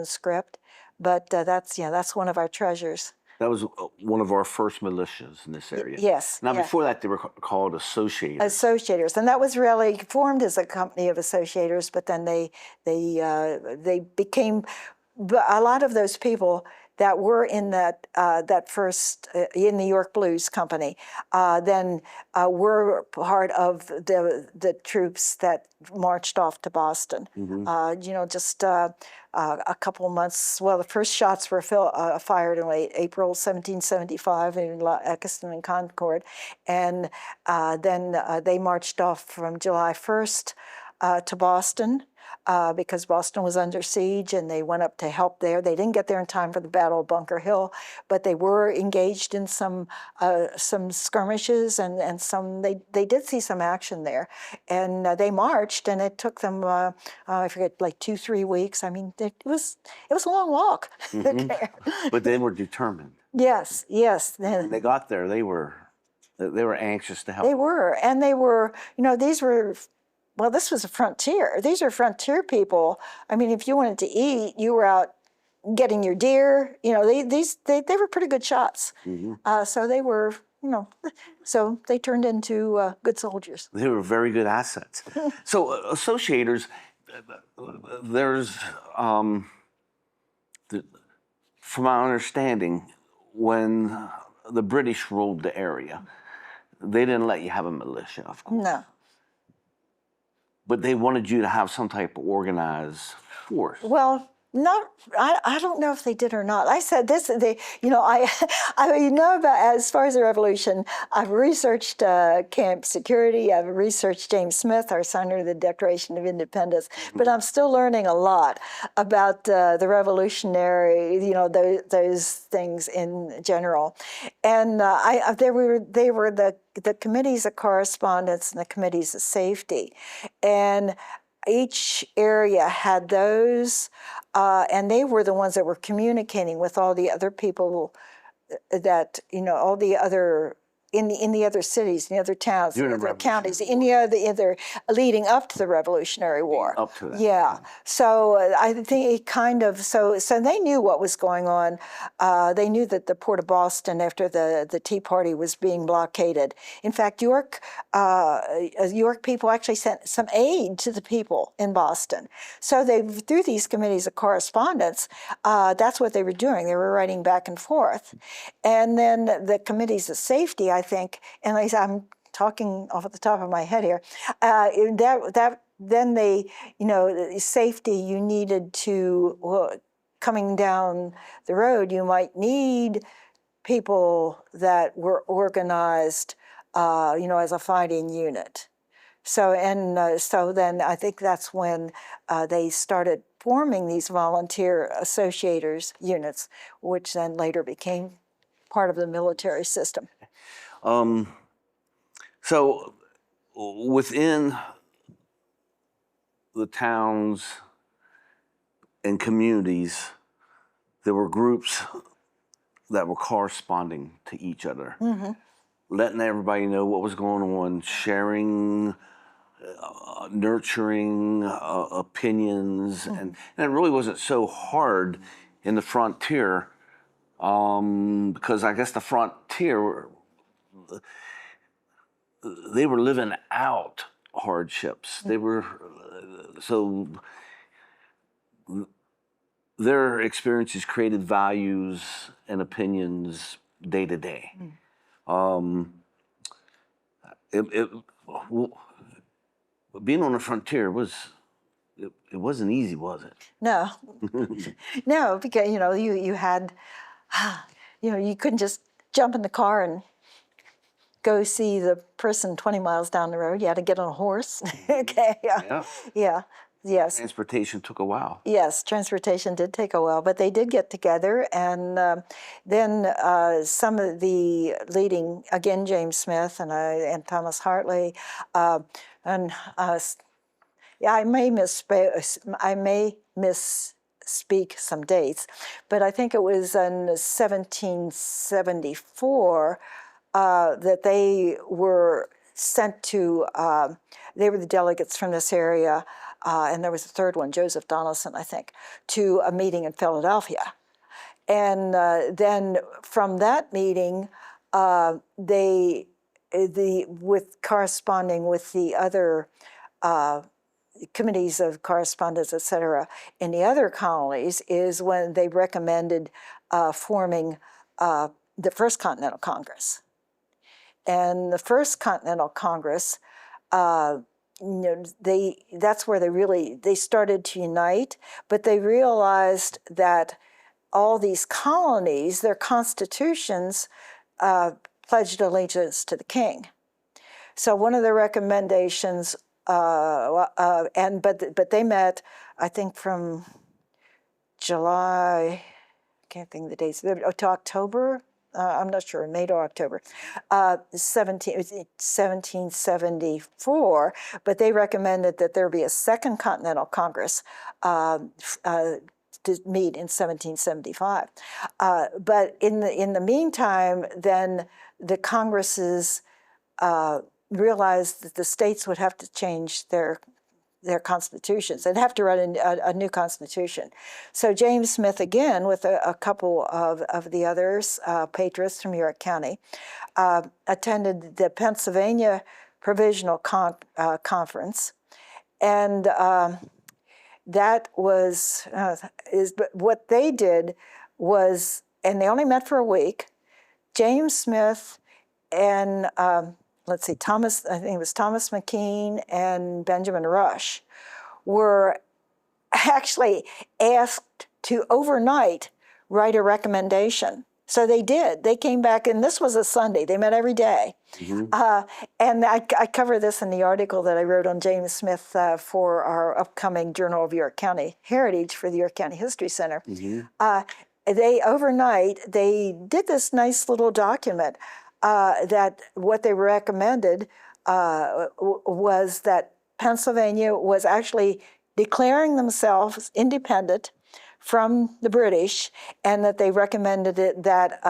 script. But that's one of our treasures. That was one of our first militias in this area. Yes. Now, yeah. before that, they were called associators. Associators, and that was really formed as a company of associators. But then they became a lot of those people that were in that first in the York Blues Company. Then were part of the troops that marched off to Boston. Just a couple months. Well, the first shots were fired in late April 1775 in Eccleston and Concord, and then they marched off from July 1st to Boston. Because Boston was under siege, and they went up to help there. They didn't get there in time for the Battle of Bunker Hill, but they were engaged in some skirmishes, and some they did see some action there. And they marched, and it took them I forget, like 2-3 weeks. I mean, it was a long walk. But they were determined. Yes. When they got there, they were anxious to help. They were, and they were. These were. Well, this was a frontier. These are frontier people. I mean, if you wanted to eat, you were out getting your deer. They were pretty good shots. So they were, so they turned into good soldiers. They were very good assets. So associators, there's, from my understanding, when the British ruled the area, they didn't let you have a militia, of course. No. But they wanted you to have some type of organized force. Well, I don't know if they did or not. I said this, about as far as the Revolution, I've researched camp security, I've researched James Smith, our signer of the Declaration of Independence, but I'm still learning a lot about the Revolutionary, those things in general. And they were the committees of correspondence and the committees of safety. And each area had those, and they were the ones that were communicating with all the other people that, all the other, in the other cities, in the other towns, in the other counties, in the other leading up to the Revolutionary War. Up to that. Yeah. So I think it kind of, so they knew what was going on. They knew that the port of Boston, after the Tea Party, was being blockaded. In fact, York people actually sent some aid to the people in Boston. So through these committees of correspondence, that's what they were doing. They were writing back and forth. And then the committees of safety, I think, and I'm talking off at the top of my head here, then they, safety, you needed to, coming down the road, you might need people that were organized, as a fighting unit. So, so then I think that's when they started forming these volunteer associators units, which then later became part of the military system. So within the towns and communities, there were groups that were corresponding to each other, letting everybody know what was going on, sharing, nurturing opinions, and it really wasn't so hard in the frontier, because I guess the frontier, they were living out hardships. They were, so their experiences created values and opinions day to day. Being on the frontier it wasn't easy, was it? No, no, because you had, you couldn't just jump in the car and go see the person 20 miles down the road. You had to get on a horse. Okay, yeah. Yes. Transportation took a while. Yes, transportation did take a while, but they did get together, and then some of the leading, again, James Smith and Thomas Hartley, and yeah, I may misspeak some dates, but I think it was in 1774 that they were sent to, they were the delegates from this area, and there was a third one, Joseph Donaldson, I think, to a meeting in Philadelphia. And then from that meeting, corresponding with the other committees of correspondence, et cetera, in the other colonies, is when they recommended forming the First Continental Congress. And the First Continental Congress, that's where they started to unite, but they realized that all these colonies, their constitutions pledged allegiance to the king. So one of the recommendations, but they met, I think, from July, I can't think of the dates, to October. I'm not sure, May or October, 1774, but they recommended that there be a Second Continental Congress to meet in 1775. But in the meantime, then the Congresses realized that the states would have to change their constitutions. They'd have to write a new constitution. So James Smith, again, with a couple of the others, patriots from York County, attended the Pennsylvania Provisional Conference, and that was what they did was, and they only met for a week. James Smith and I think it was Thomas McKean and Benjamin Rush were actually asked to overnight write a recommendation. So they did. They came back, and this was a Sunday. They met every day. Mm-hmm. And I cover this in the article that I wrote on James Smith for our upcoming Journal of York County Heritage for the York County History Center. Mm-hmm. They did this nice little document that what they recommended was that Pennsylvania was actually declaring themselves independent from the British, and that they recommended it that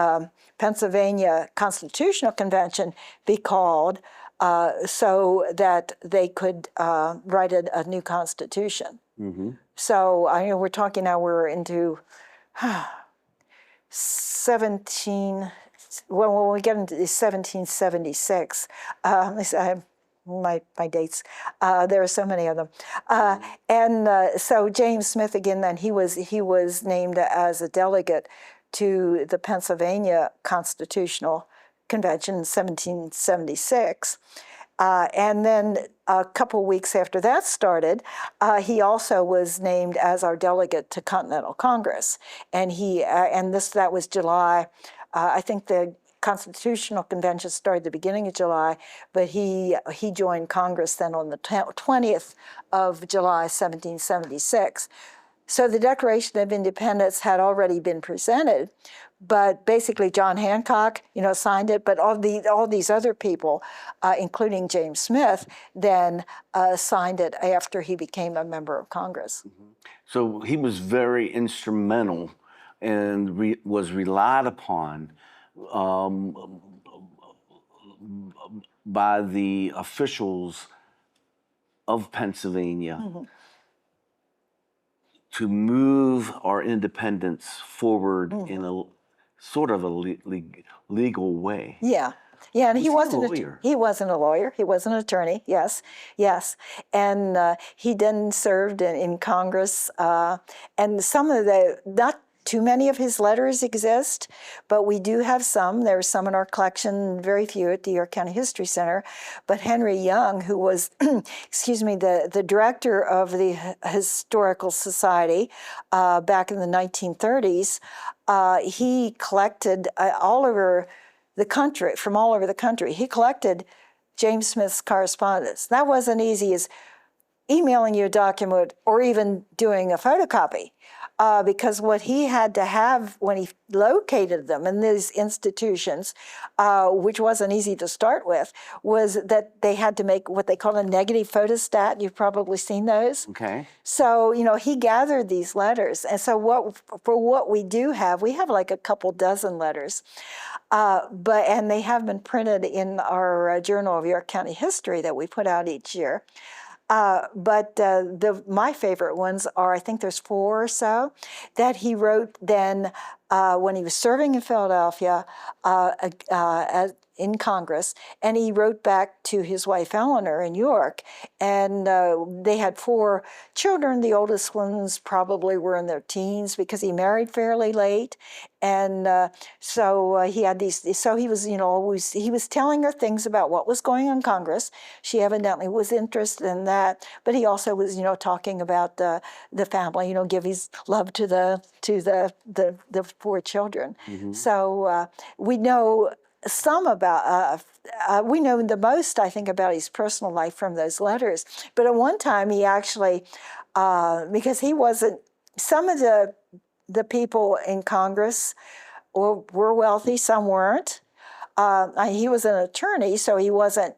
Pennsylvania Constitutional Convention be called so that they could write a new constitution. Mm-hmm. So we're talking now, we're into when we get into 1776, I have my dates. There are so many of them, and so James Smith again. Then he was named as a delegate to the Pennsylvania Constitutional Convention in 1776. And then a couple weeks after that started, he also was named as our delegate to Continental Congress, and that was July. I think the Constitutional Convention started the beginning of July, but he joined Congress then on the 20th of July, 1776. So the Declaration of Independence had already been presented, but basically John Hancock, signed it. But all these other people, including James Smith, then signed it after he became a member of Congress. Mm-hmm. So he was very instrumental and was relied upon by the officials of Pennsylvania. Mm-hmm. To move our independence forward. Mm-hmm. In a sort of a legal way. Yeah. Yeah, and he wasn't a lawyer. He wasn't a lawyer. He was an attorney. Yes, and he then served in Congress. And some of not too many of his letters exist, but we do have some. There are some in our collection, very few at the York County History Center. But Henry Young, who was, the director of the Historical Society back in the 1930s, he collected from all over the country. He collected James Smith's correspondence. That wasn't easy as emailing you a document or even doing a photocopy. Because what he had to have when he located them in these institutions, which wasn't easy to start with, was that they had to make what they call a negative photostat. You've probably seen those. Okay. So, he gathered these letters. And so what we do have, we have like a couple dozen letters. And they have been printed in our Journal of York County History that we put out each year. My favorite ones are, I think there's 4 or so, that he wrote then when he was serving in Philadelphia in Congress, and he wrote back to his wife Eleanor in York, and they had 4 children. The oldest ones probably were in their teens because he married fairly late, and he had these. So he was, always he was telling her things about what was going on in Congress. She evidently was interested in that, but he also was, talking about the family. Give his love to the 4 children. Mm-hmm. So we know some about, we know the most, I think, about his personal life from those letters. But at one time, he actually, because he wasn't, some of the people in Congress were wealthy, some weren't. He was an attorney, so he wasn't,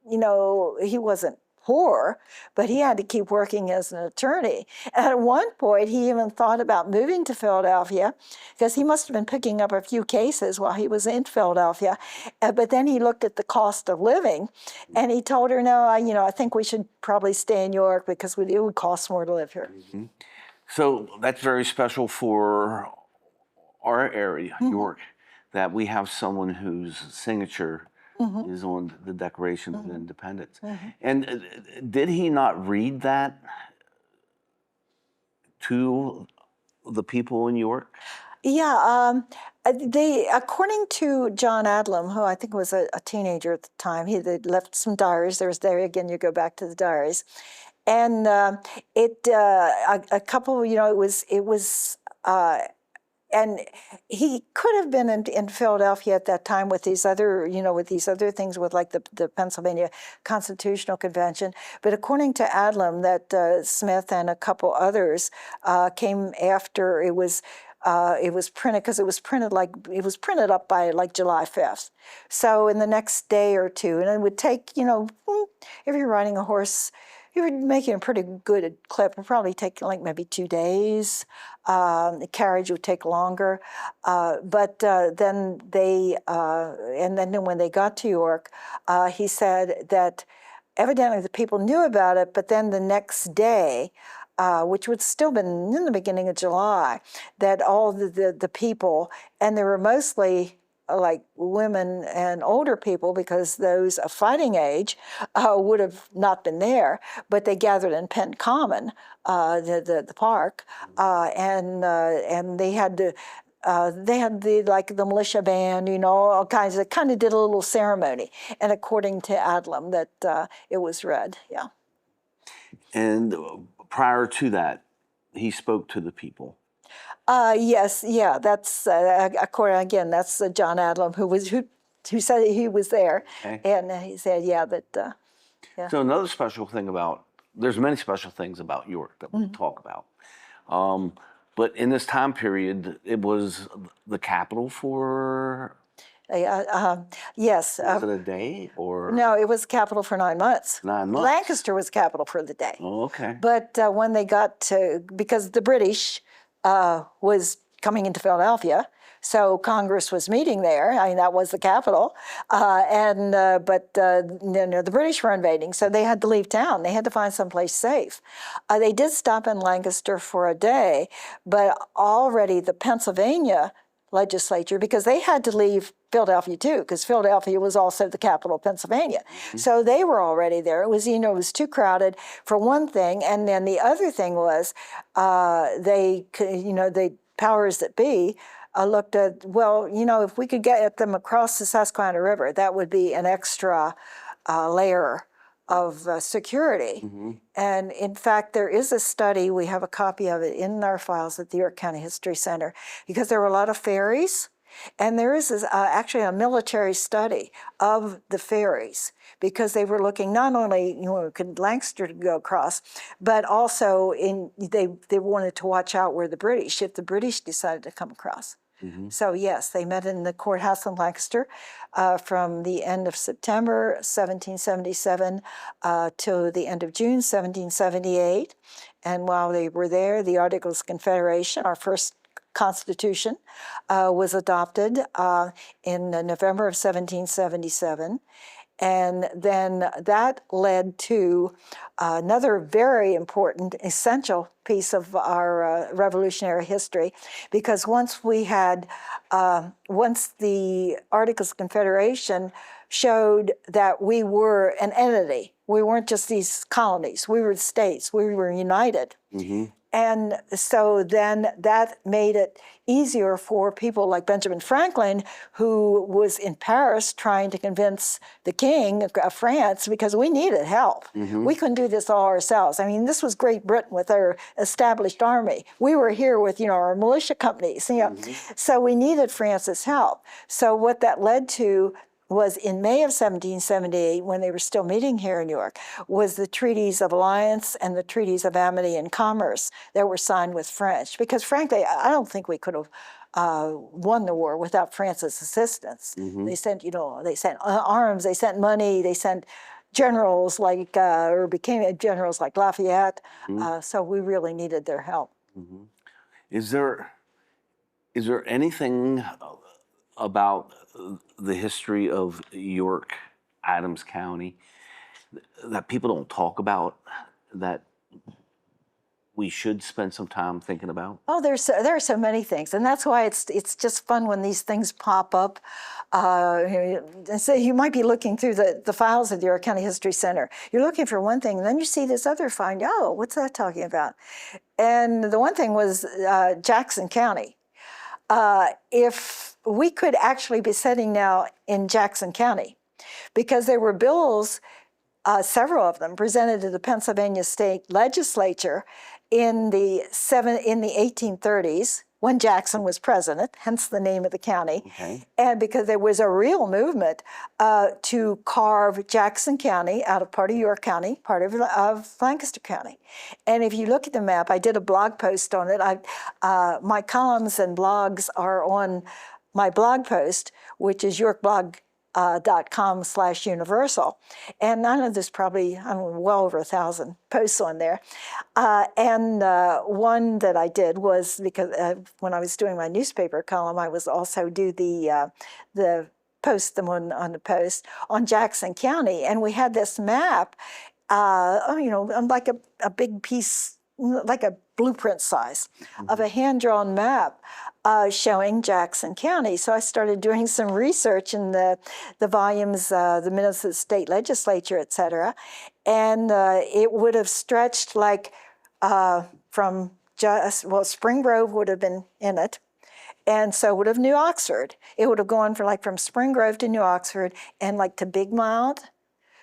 he wasn't poor, but he had to keep working as an attorney. And at one point, he even thought about moving to Philadelphia because he must have been picking up a few cases while he was in Philadelphia. But then he looked at the cost of living, and he told her, "No, I think we should probably stay in York because it would cost more to live here." Mm-hmm. So that's very special for our area, York, that we have someone whose signature is on the Declaration of Independence. And did he not read that to the people in York? Yeah, according to John Adlam, who I think was a teenager at the time, they left some diaries. There again, you go back to the diaries, and a couple, it was. And he could have been in Philadelphia at that time with these other, things with like the Pennsylvania Constitutional Convention. But according to Adlam, that Smith and a couple others came after it was printed, because it was printed up by like July 5th. So in the next day or two, and it would take, if you're riding a horse, you were making a pretty good clip. It would probably take like maybe 2 days. The carriage would take longer. Then when they got to York, he said that evidently the people knew about it, but then the next day, which would still been in the beginning of July, that all the people, and there were mostly like women and older people, because those of fighting age would have not been there, but they gathered in Penn Common, the park, and they had to. They had the militia band, all kinds of, kind of did a little ceremony, and according to Adlam, that it was read, yeah. And prior to that, he spoke to the people. Yes, yeah, that's according, again, that's John Adlam, who said he was there, Okay. and he said, yeah, that. Yeah. So another special thing there's many special things about York that we'll talk about. But in this time period, it was the capital for. Yes. Was it a day or? No, it was capital for 9 months. 9 months. Lancaster was capital for the day. Oh, okay. But when they got to, because the British was coming into Philadelphia, so Congress was meeting there. I mean, that was the capital. The British were invading, so they had to leave town. They had to find someplace safe. They did stop in Lancaster for a day, but already the Pennsylvania legislature, because they had to leave Philadelphia too, because Philadelphia was also the capital of Pennsylvania. So they were already there. It was too crowded for one thing, and then the other thing was the powers that be looked at, well, if we could get them across the Susquehanna River, that would be an extra layer of security. And in fact, there is a study, we have a copy of it in our files at the York County History Center, because there were a lot of ferries And there is actually a military study of the ferries, because they were looking not only, could Lancaster go across, but also they wanted to watch out where the British, if the British decided to come across. So yes, they met in the courthouse in Lancaster from the end of September 1777 to the end of June 1778. And while they were there, the Articles of Confederation, our first Constitution, was adopted in November of 1777. And then that led to another very important, essential piece of our revolutionary history, because once the Articles of Confederation showed that we were an entity, we weren't just these colonies, we were states, we were united. And so then that made it easier for people like Benjamin Franklin, who was in Paris trying to convince the king of France, because we needed help. We couldn't do this all ourselves. I mean, this was Great Britain with their established army. We were here with, our militia companies, So we needed France's help. So what that led to was in May of 1778, when they were still meeting here in New York, was the treaties of alliance and the treaties of amity and commerce that were signed with France. Because frankly, I don't think we could have won the war without France's assistance. They sent, they sent arms, they sent money, they sent generals like, or became generals like Lafayette. So we really needed their help. Is there anything about the history of York, Adams County, that people don't talk about, that we should spend some time thinking about? Oh, there are so many things, and that's why it's just fun when these things pop up. So you might be looking through the files of the York County History Center. You're looking for one thing, and then you see this other find. Oh, what's that talking about? And the one thing was Jackson County. If we could actually be sitting now in Jackson County, because there were bills, several of them, presented to the Pennsylvania State Legislature in the 1830s, when Jackson was president, hence the name of the county. And because there was a real movement to carve Jackson County out of part of York County, part of Lancaster County. And if you look at the map, I did a blog post on it. My columns and blogs are on my blog post, which is yorkblog.com/universal. And I know there's probably, well over 1,000 posts on there. And one that I did was because when I was doing my newspaper column, I was also do the post them on the post on Jackson County. And we had this map, like a big piece, like a blueprint size of a hand-drawn map showing Jackson County. So I started doing some research in the volumes, the minutes of the state legislature, et cetera. And it would have stretched like from Spring Grove would have been in it. And so would have New Oxford. It would have gone from Spring Grove to New Oxford and like to Big Mount.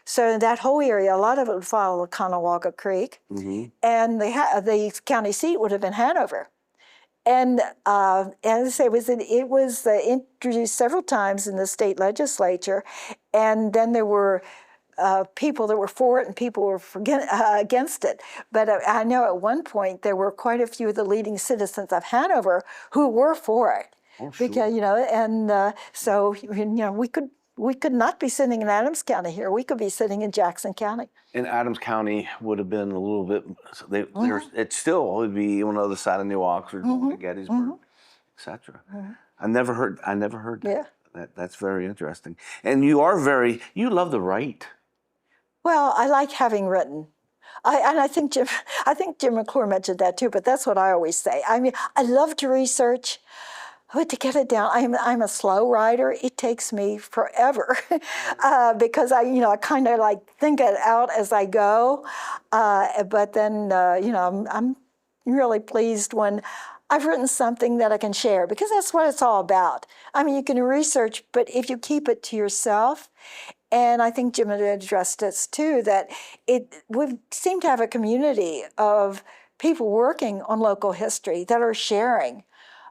So that whole area, a lot of it would follow the Conewaga Creek. And the county seat would have been Hanover. And as I say, it was introduced several times in the state legislature. And then there were people that were for it and people were against it. But I know at one point there were quite a few of the leading citizens of Hanover who were for it. Oh, sure. Because, so we could not be sitting in Adams County here. We could be sitting in Jackson County. And Adams County would have been a little bit, it still would be on the other side of New Oxford, going to Gettysburg, etc. I never heard that. Yeah. That's very interesting. And you love to write. Well, I like having written. I think Jim McClure mentioned that too, but that's what I always say. I mean, I love to research. But to get it down, I'm a slow writer. It takes me forever because I kind of like think it out as I go. But then, I'm really pleased when I've written something that I can share, because that's what it's all about. I mean, you can research, but if you keep it to yourself, and I think Jim had addressed this too, that we seem to have a community of people working on local history that are sharing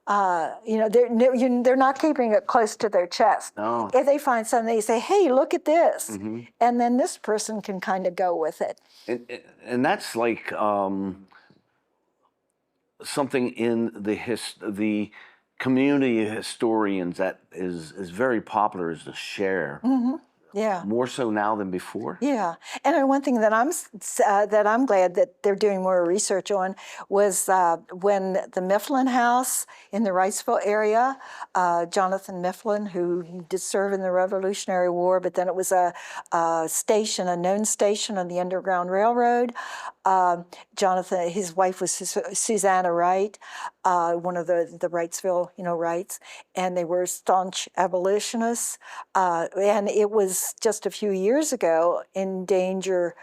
You know, they're not keeping it close to their chest. No. If they find something, they say, "Hey, look at this," Mm-hmm. and then this person can kind of go with it. And that's like something in the community historians that is very popular is to share. Yeah. More so now than before. Yeah, and one thing that I'm glad that they're doing more research on was when the Mifflin House in the Wrightsville area, Jonathan Mifflin, who did serve in the Revolutionary War, but then it was a station, a known station on the Underground Railroad. Jonathan, his wife was Susanna Wright, one of the Wrightsville, Wrights, and they were staunch abolitionists. And it was just a few years ago in danger.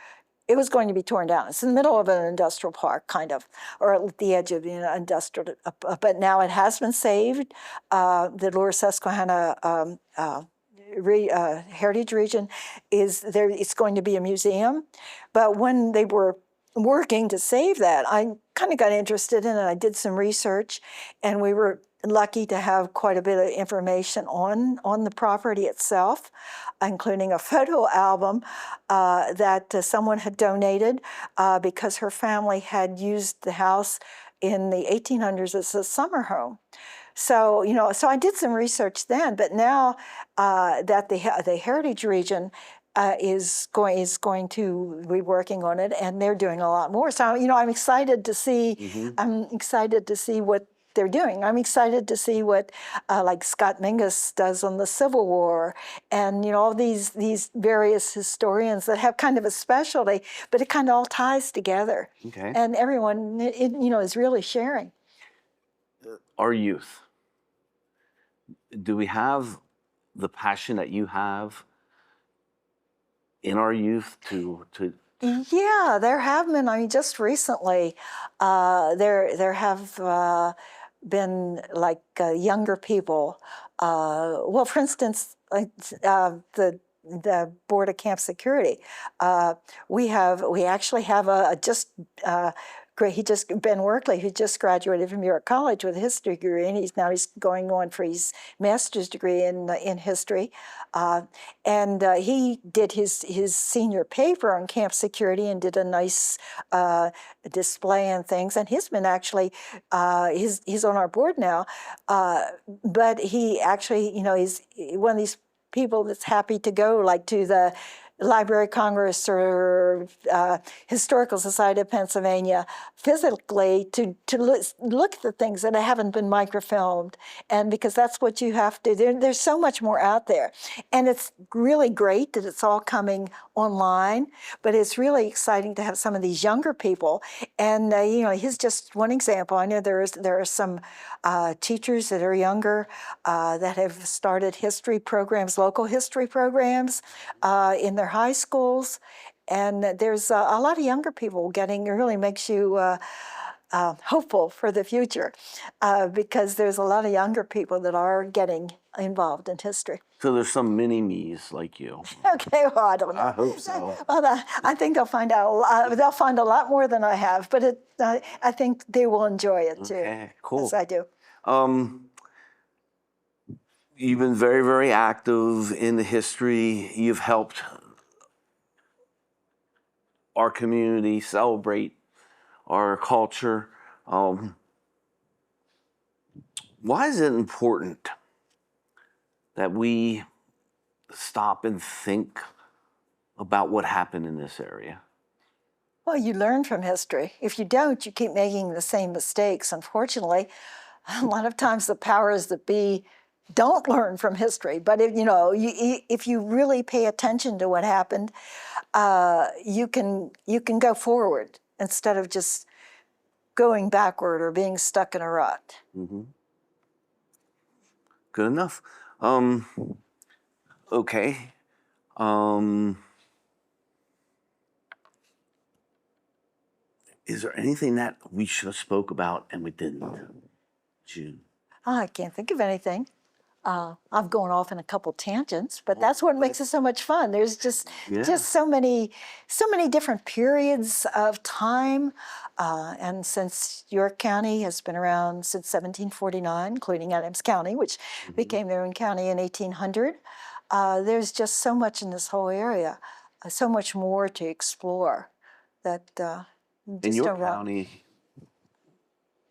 It was going to be torn down. It's in the middle of an industrial park, kind of, or at the edge of the industrial. But now it has been saved. The Lower Susquehanna Heritage Region is there. It's going to be a museum. But when they were working to save that, I kind of got interested in it. I did some research, and we were lucky to have quite a bit of information on the property itself, including a photo album that someone had donated because her family had used the house in the 1800s as a summer home. So, so I did some research then, but now that the Heritage Region is going to be working on it, and they're doing a lot more. So, I'm excited to see. I'm excited to see what they're doing. I'm excited to see what like Scott Mingus does on the Civil War, and all these various historians that have kind of a specialty, but it kind of all ties together. Okay. And everyone, is really sharing. Our youth. Do we have the passion that you have in our youth to Yeah, there have been. I mean, just recently, there have been like younger people. Well, for instance, like the Board of Camp Security. We actually have a just. Ben Workley, who just graduated from York College with a history degree, and he's going on for his master's degree in history, and he did his senior paper on camp security and did a nice display and things. And he's been actually he's on our board now, but he actually he's one of these people that's happy to go like to the Library of Congress or Historical Society of Pennsylvania physically to look at the things that haven't been microfilmed, and because that's what you have to do. There's so much more out there, and it's really great that it's all coming online, but it's really exciting to have some of these younger people, and he's just one example. I know there are some teachers that are younger that have started history programs, local history programs in their high schools, and there's a lot of younger people getting. It really makes you hopeful for the future because there's a lot of younger people that are getting involved in history. So there's some mini-me's like you. Okay, well, I don't know. I hope so. Well, I think they'll find out. They'll find a lot more than I have, but I think they will enjoy it too. Okay, cool. As I do. You've been very, very active in the history. You've helped our community celebrate our culture. Why is it important that we stop and think about what happened in this area? Well, you learn from history. If you don't, you keep making the same mistakes. Unfortunately, a lot of times the powers that be don't learn from history. But if you really pay attention to what happened, you can go forward instead of just going backward or being stuck in a rut. Mm-hmm. Good enough. Okay. Is there anything that we should have spoke about and we didn't, June? I can't think of anything. I've gone off in a couple tangents, but that's what makes it so much fun. There's just so many different periods of time, and since York County has been around since 1749, including Adams County, which became their own county in 1800, there's just so much in this whole area, so much more to explore that And just York don't know. County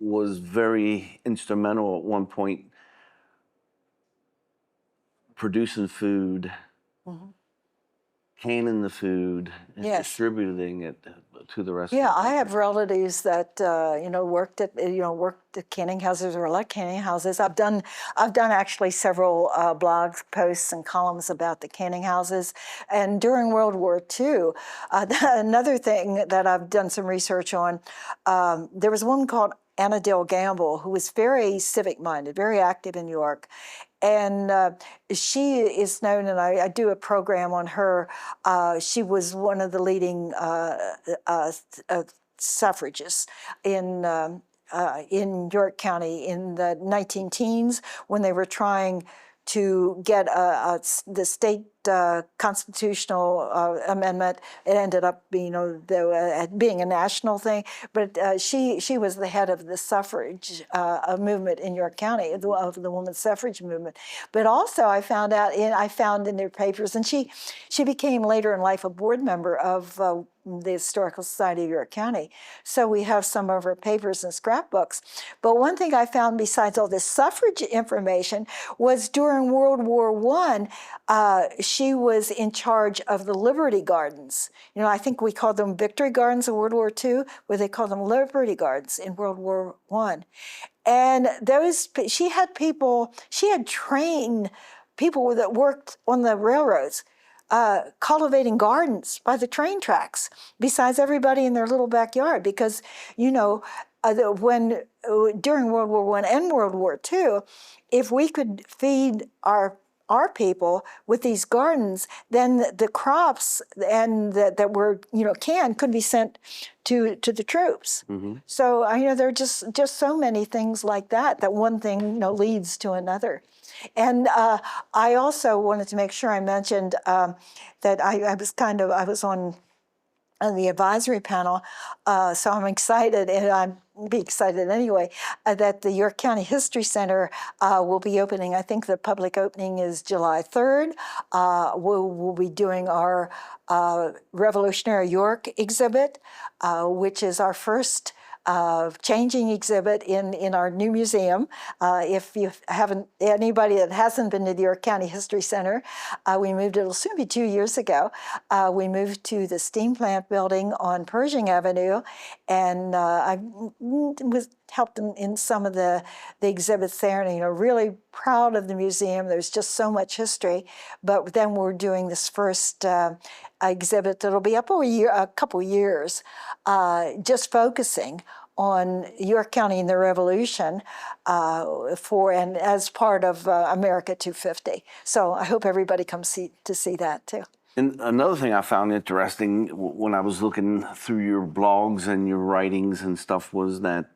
was very instrumental at one point producing food, canning the food, and Yes. distributing it to the rest of Yeah, the I country. have relatives that worked at canning houses or like canning houses. I've done actually several blog posts and columns about the canning houses. And during World War II, another thing that I've done some research on, there was a woman called Anna Dale Gamble who was very civic minded, very active in New York. And she is known, and I do a program on her. She was one of the leading suffragists in York County in the 19-teens when they were trying to get the state constitutional amendment. It ended up being, being a national thing, but she was the head of the suffrage movement in York County, of the women's suffrage movement. But also, I found in their papers, and she became later in life a board member of the Historical Society of York County. So we have some of her papers and scrapbooks. But one thing I found besides all this suffrage information was during World War I, she was in charge of the Liberty Gardens. I think we called them Victory Gardens in World War II, where they called them Liberty Gardens in World War I. And she had trained people that worked on the railroads, cultivating gardens by the train tracks, besides everybody in their little backyard. Because, during World War I and World War II, if we could feed our people with these gardens, then the crops and that were canned could be sent to the troops. So there are just so many things like that one thing leads to another. And I also wanted to make sure I mentioned that I was on the advisory panel, so I'm excited, and I'll be excited anyway, that the York County History Center will be opening. I think the public opening is July 3rd. We'll be doing our Revolutionary York exhibit, which is our first changing exhibit in our new museum. If you haven't, anybody that hasn't been to the York County History Center, we moved, it'll soon be 2 years ago, we moved to the Steam Plant building on Pershing Avenue, and I was helped in some of the exhibits there, and really proud of the museum. There's just so much history. But then we're doing this first exhibit that'll be up a couple years, just focusing on York County and the Revolution and as part of America 250. So I hope everybody comes to see that too. And another thing I found interesting when I was looking through your blogs and your writings and stuff was that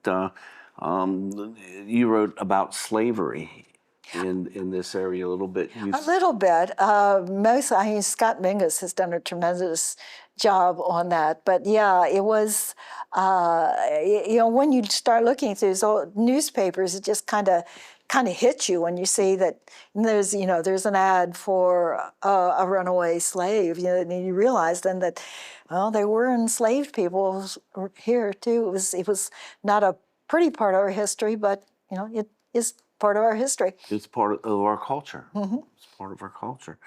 you wrote about slavery in this area a little bit. A little bit. Scott Mingus has done a tremendous job on that. But yeah, it was, when you start looking through these old newspapers, it just kind of hits you when you see that there's an ad for a runaway slave. And you realize then that, well, there were enslaved people here too. It was not a pretty part of our history, but it is part of our history. It's part of our culture. It's part of our culture.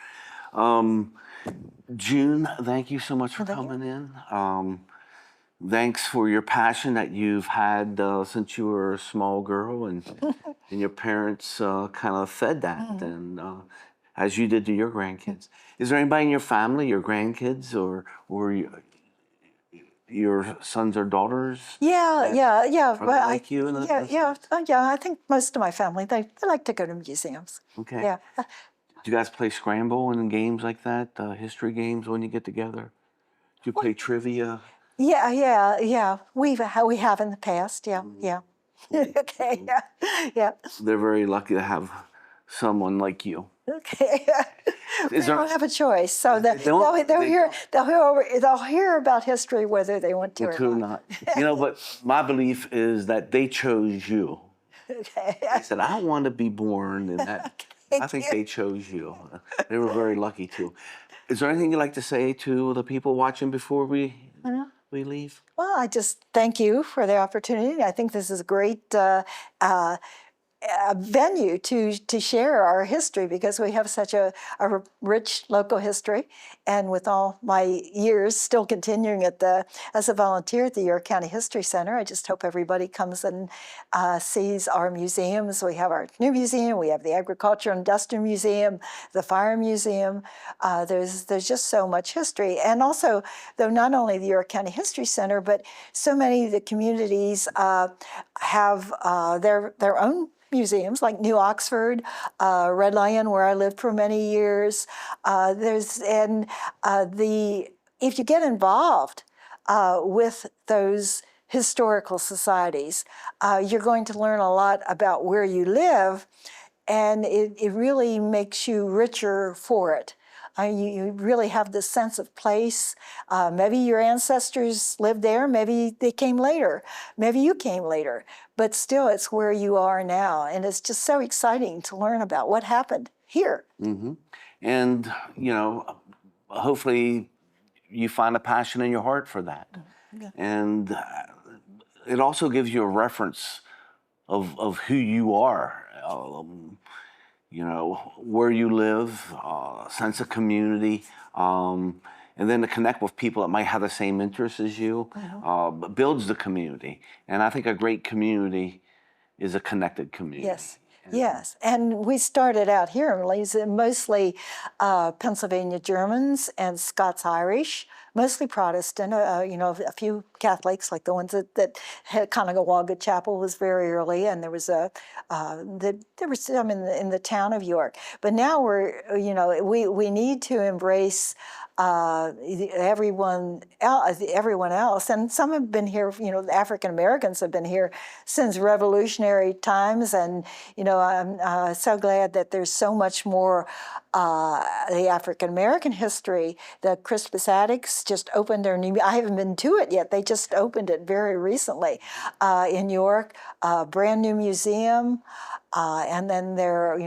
June, thank you so much for coming in. Thanks for your passion that you've had since you were a small girl, and your parents kind of fed that, and as you did to your grandkids. Is there anybody in your family, your grandkids, or your sons or daughters? Yeah. Are they like you? I think most of my family, they like to go to museums. Okay. Yeah. Do you guys play scramble and games like that, history games when you get together? Do you play trivia? Yeah. We have in the past. Yeah. Okay. Yeah. They're very lucky to have someone like you. Okay. They Is there? don't have a choice, so They don't. they'll hear about history whether they want to or To not. not. But my belief is that they chose you. Okay. They said, I want to be born in that. I Thank think you. they chose you. They were very lucky too. Is there anything you'd like to say to the people watching before we leave? Well, I just thank you for the opportunity. I think this is a great uh, venue to share our history because we have such a rich local history. And with all my years still continuing as a volunteer at the York County History Center, I just hope everybody comes and sees our museums. We have our new museum, we have the Agriculture and Industrial Museum, the Fire Museum. There's just so much history. And also, though not only the York County History Center, but so many of the communities have their own museums like New Oxford, Red Lion, where I lived for many years. If you get involved with those historical societies, you're going to learn a lot about where you live, and it really makes you richer for it. You really have this sense of place. Maybe your ancestors lived there, maybe they came later, maybe you came later, but still it's where you are now. And it's just so exciting to learn about what happened here. Mm-hmm. And, hopefully you find a passion in your heart for that. Yeah. And it also gives you a reference of who you are. Where you live, sense of community, and then to connect with people that might have the same interests as you, builds the community. And I think a great community is a connected community. Yes. Yes, and we started out here mostly Pennsylvania Germans and Scots Irish, mostly Protestant. A few Catholics, like the ones that had Conegawaga Chapel was very early, and there was there were some in the town of York. But now we need to embrace everyone else, and some have been here. African Americans have been here since Revolutionary times, and I'm so glad that there's so much more the African American history. The Crispus Attucks just opened their new. I haven't been to it yet. They just opened it very recently in York, brand new museum, and then the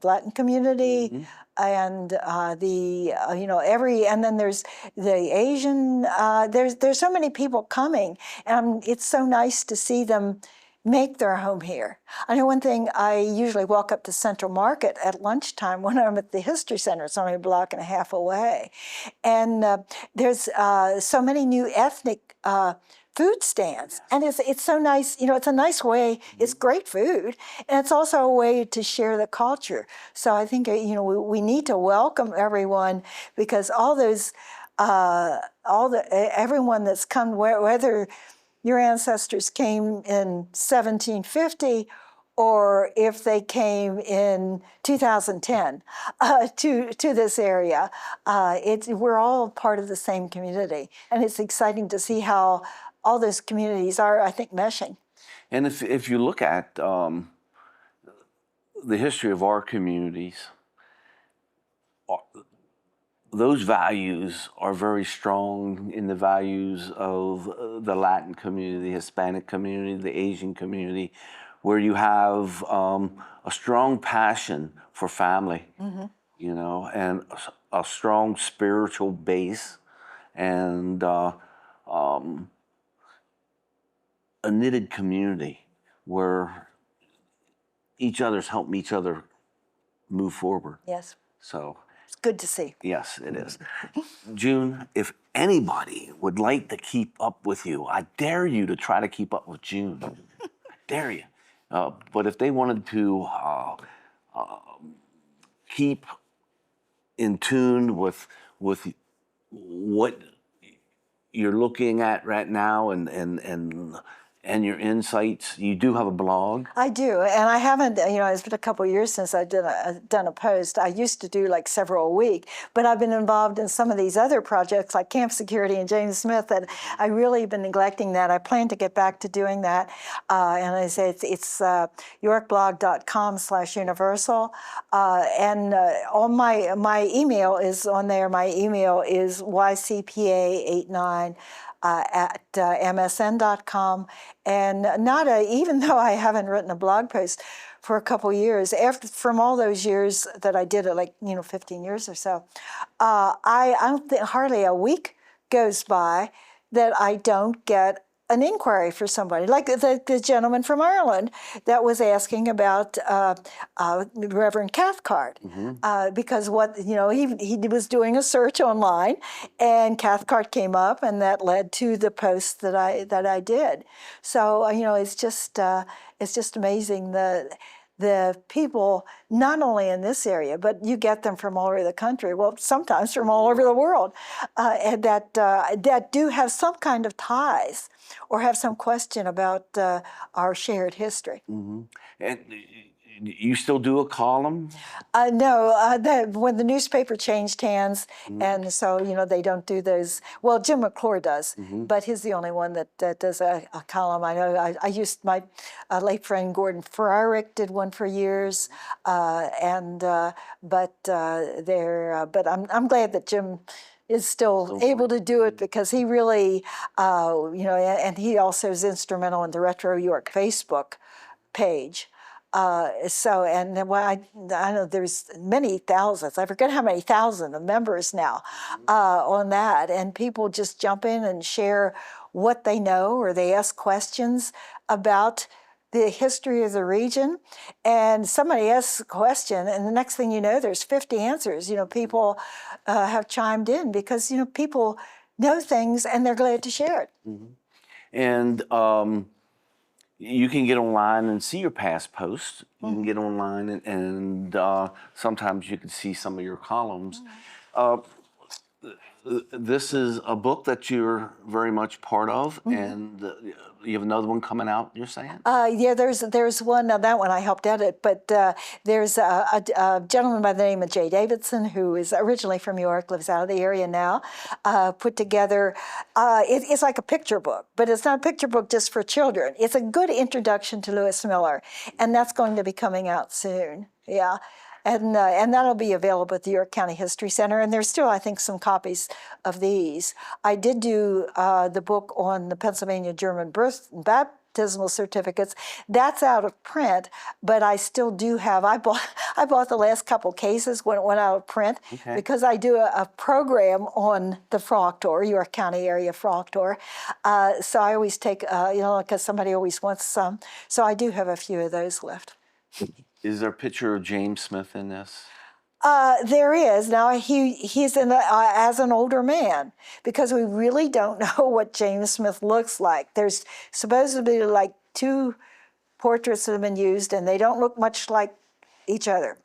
Latin community, and and then there's the Asian. There's so many people coming, and it's so nice to see them make their home here. I know one thing, I usually walk up to Central Market at lunchtime when I'm at the History Center. It's only a block and a half away. And there's so many new ethnic food stands. And it's so nice, it's a nice way, it's great food, and it's also a way to share the culture. So I think, we need to welcome everyone, because everyone that's come, whether your ancestors came in 1750 or if they came in 2010 to this area, we're all part of the same community. And it's exciting to see how all those communities are, I think, meshing. And if you look at the history of our communities, those values are very strong in the values of the Latin community, the Hispanic community, the Asian community, where you have a strong passion for family, and a strong spiritual base, and a knitted community where each other's helping each other move forward. Yes. So it's good to see. Yes, it is. June, if anybody would like to keep up with you, I dare you to try to keep up with June. I dare you. But if they wanted to keep in tune with what you're looking at right now, and and your insights. You do have a blog. I do, and I haven't, it's been a couple of years since I've done a post. I used to do like several a week, but I've been involved in some of these other projects like Camp Security and James Smith that I really have been neglecting that. I plan to get back to doing that. And I say it's yorkblog.com/universal. On my email is on there. My email is ycpa89 at msn.com. And even though I haven't written a blog post for a couple years, from all those years that I did it, 15 years or so, I don't think hardly a week goes by that I don't get an inquiry for somebody, like the gentleman from Ireland that was asking about Reverend Cathcart, because he was doing a search online, and Cathcart came up, and that led to the post that I did. So it's just amazing the people, not only in this area, but you get them from all over the country, well, sometimes from all over the world, and that do have some kind of ties or have some question about our shared history. Mm-hmm. And you still do a column? No, when the newspaper changed hands, and so they don't do those. Well, Jim McClure does, but he's the only one that does a column. I know I used my late friend Gordon Ferrarick did one for years, but I'm glad that Jim is still able to do it, because he really, and he also is instrumental in the Retro York Facebook page. I know there's many thousands, I forget how many thousand of members now on that, and people just jump in and share what they know, or they ask questions about the history of the region, and somebody asks a question, and the next thing you know, there's 50 answers. People have chimed in because people know things and they're glad to share it. And you can get online and see your past posts. You can get online and sometimes you can see some of your columns. This is a book that you're very much part of, and you have another one coming out, you're saying? Yeah, there's one, that one I helped edit, but there's a gentleman by the name of Jay Davidson, who is originally from York, lives out of the area now, put together, it's like a picture book, but it's not a picture book just for children. It's a good introduction to Lewis Miller, and that's going to be coming out soon, yeah. And that'll be available at the York County History Center. And there's still, I think, some copies of these. I did do the book on the Pennsylvania German birth and baptismal certificates. That's out of print, but I still do have. I bought the last couple cases when it went out of print, because I do a program on the Proctor, York County area Proctor. So I always take, because somebody always wants some. So I do have a few of those left. Is there a picture of James Smith in this? There is. Now, he's in as an older man, because we really don't know what James Smith looks like. There's supposed to be like 2 portraits that have been used, and they don't look much like each other.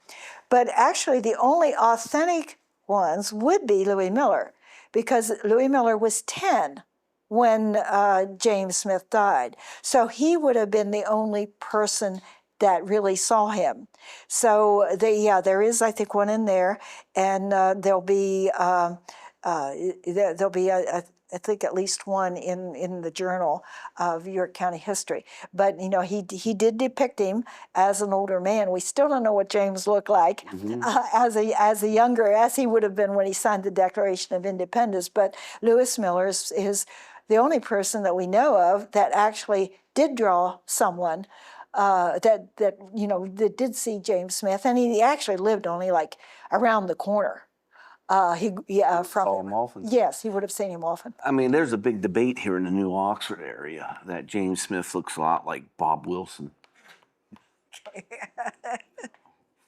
But actually, the only authentic ones would be Louis Miller, because Louis Miller was 10 when James Smith died. So he would have been the only person that really saw him. So there is, I think, one in there, and there'll be I think at least one in the Journal of York County History. But he did depict him as an older man. We still don't know what James looked like as a younger, as he would have been when he signed the Declaration of Independence. But Lewis Miller is the only person that we know of that actually did draw someone that did see James Smith, and he actually lived only like around the corner. Saw him often. Yes, he would have seen him often. I mean, there's a big debate here in the New Oxford area that James Smith looks a lot like Bob Wilson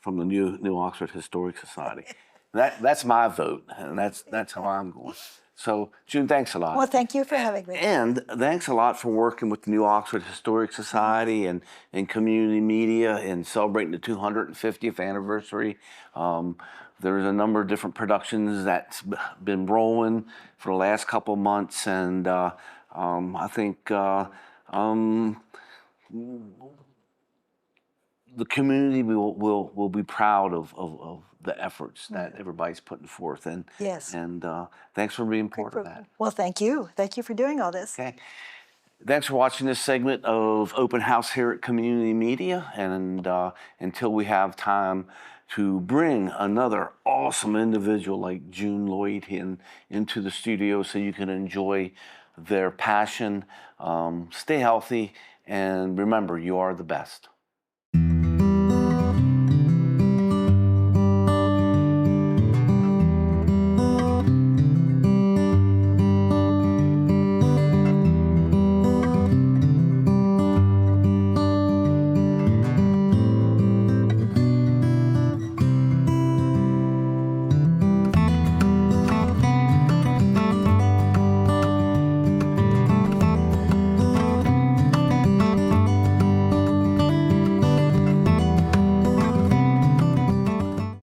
from the New Oxford Historic Society. That's my vote, and that's how I'm going. So, June, thanks a lot. Well, thank you for having me. And thanks a lot for working with the New Oxford Historic Society and community media in celebrating the 250th anniversary. There's a number of different productions that's been rolling for the last couple of months, and I think Um, the community will be proud of the efforts that everybody's putting forth, Yes. and thanks for being Great part of that. program. Well, thank you. Thank you for doing all this. Okay. Thanks for watching this segment of Open House here at Community Media. And until we have time to bring another awesome individual like June Lloyd into the studio so you can enjoy their passion, stay healthy, and remember, you are the best.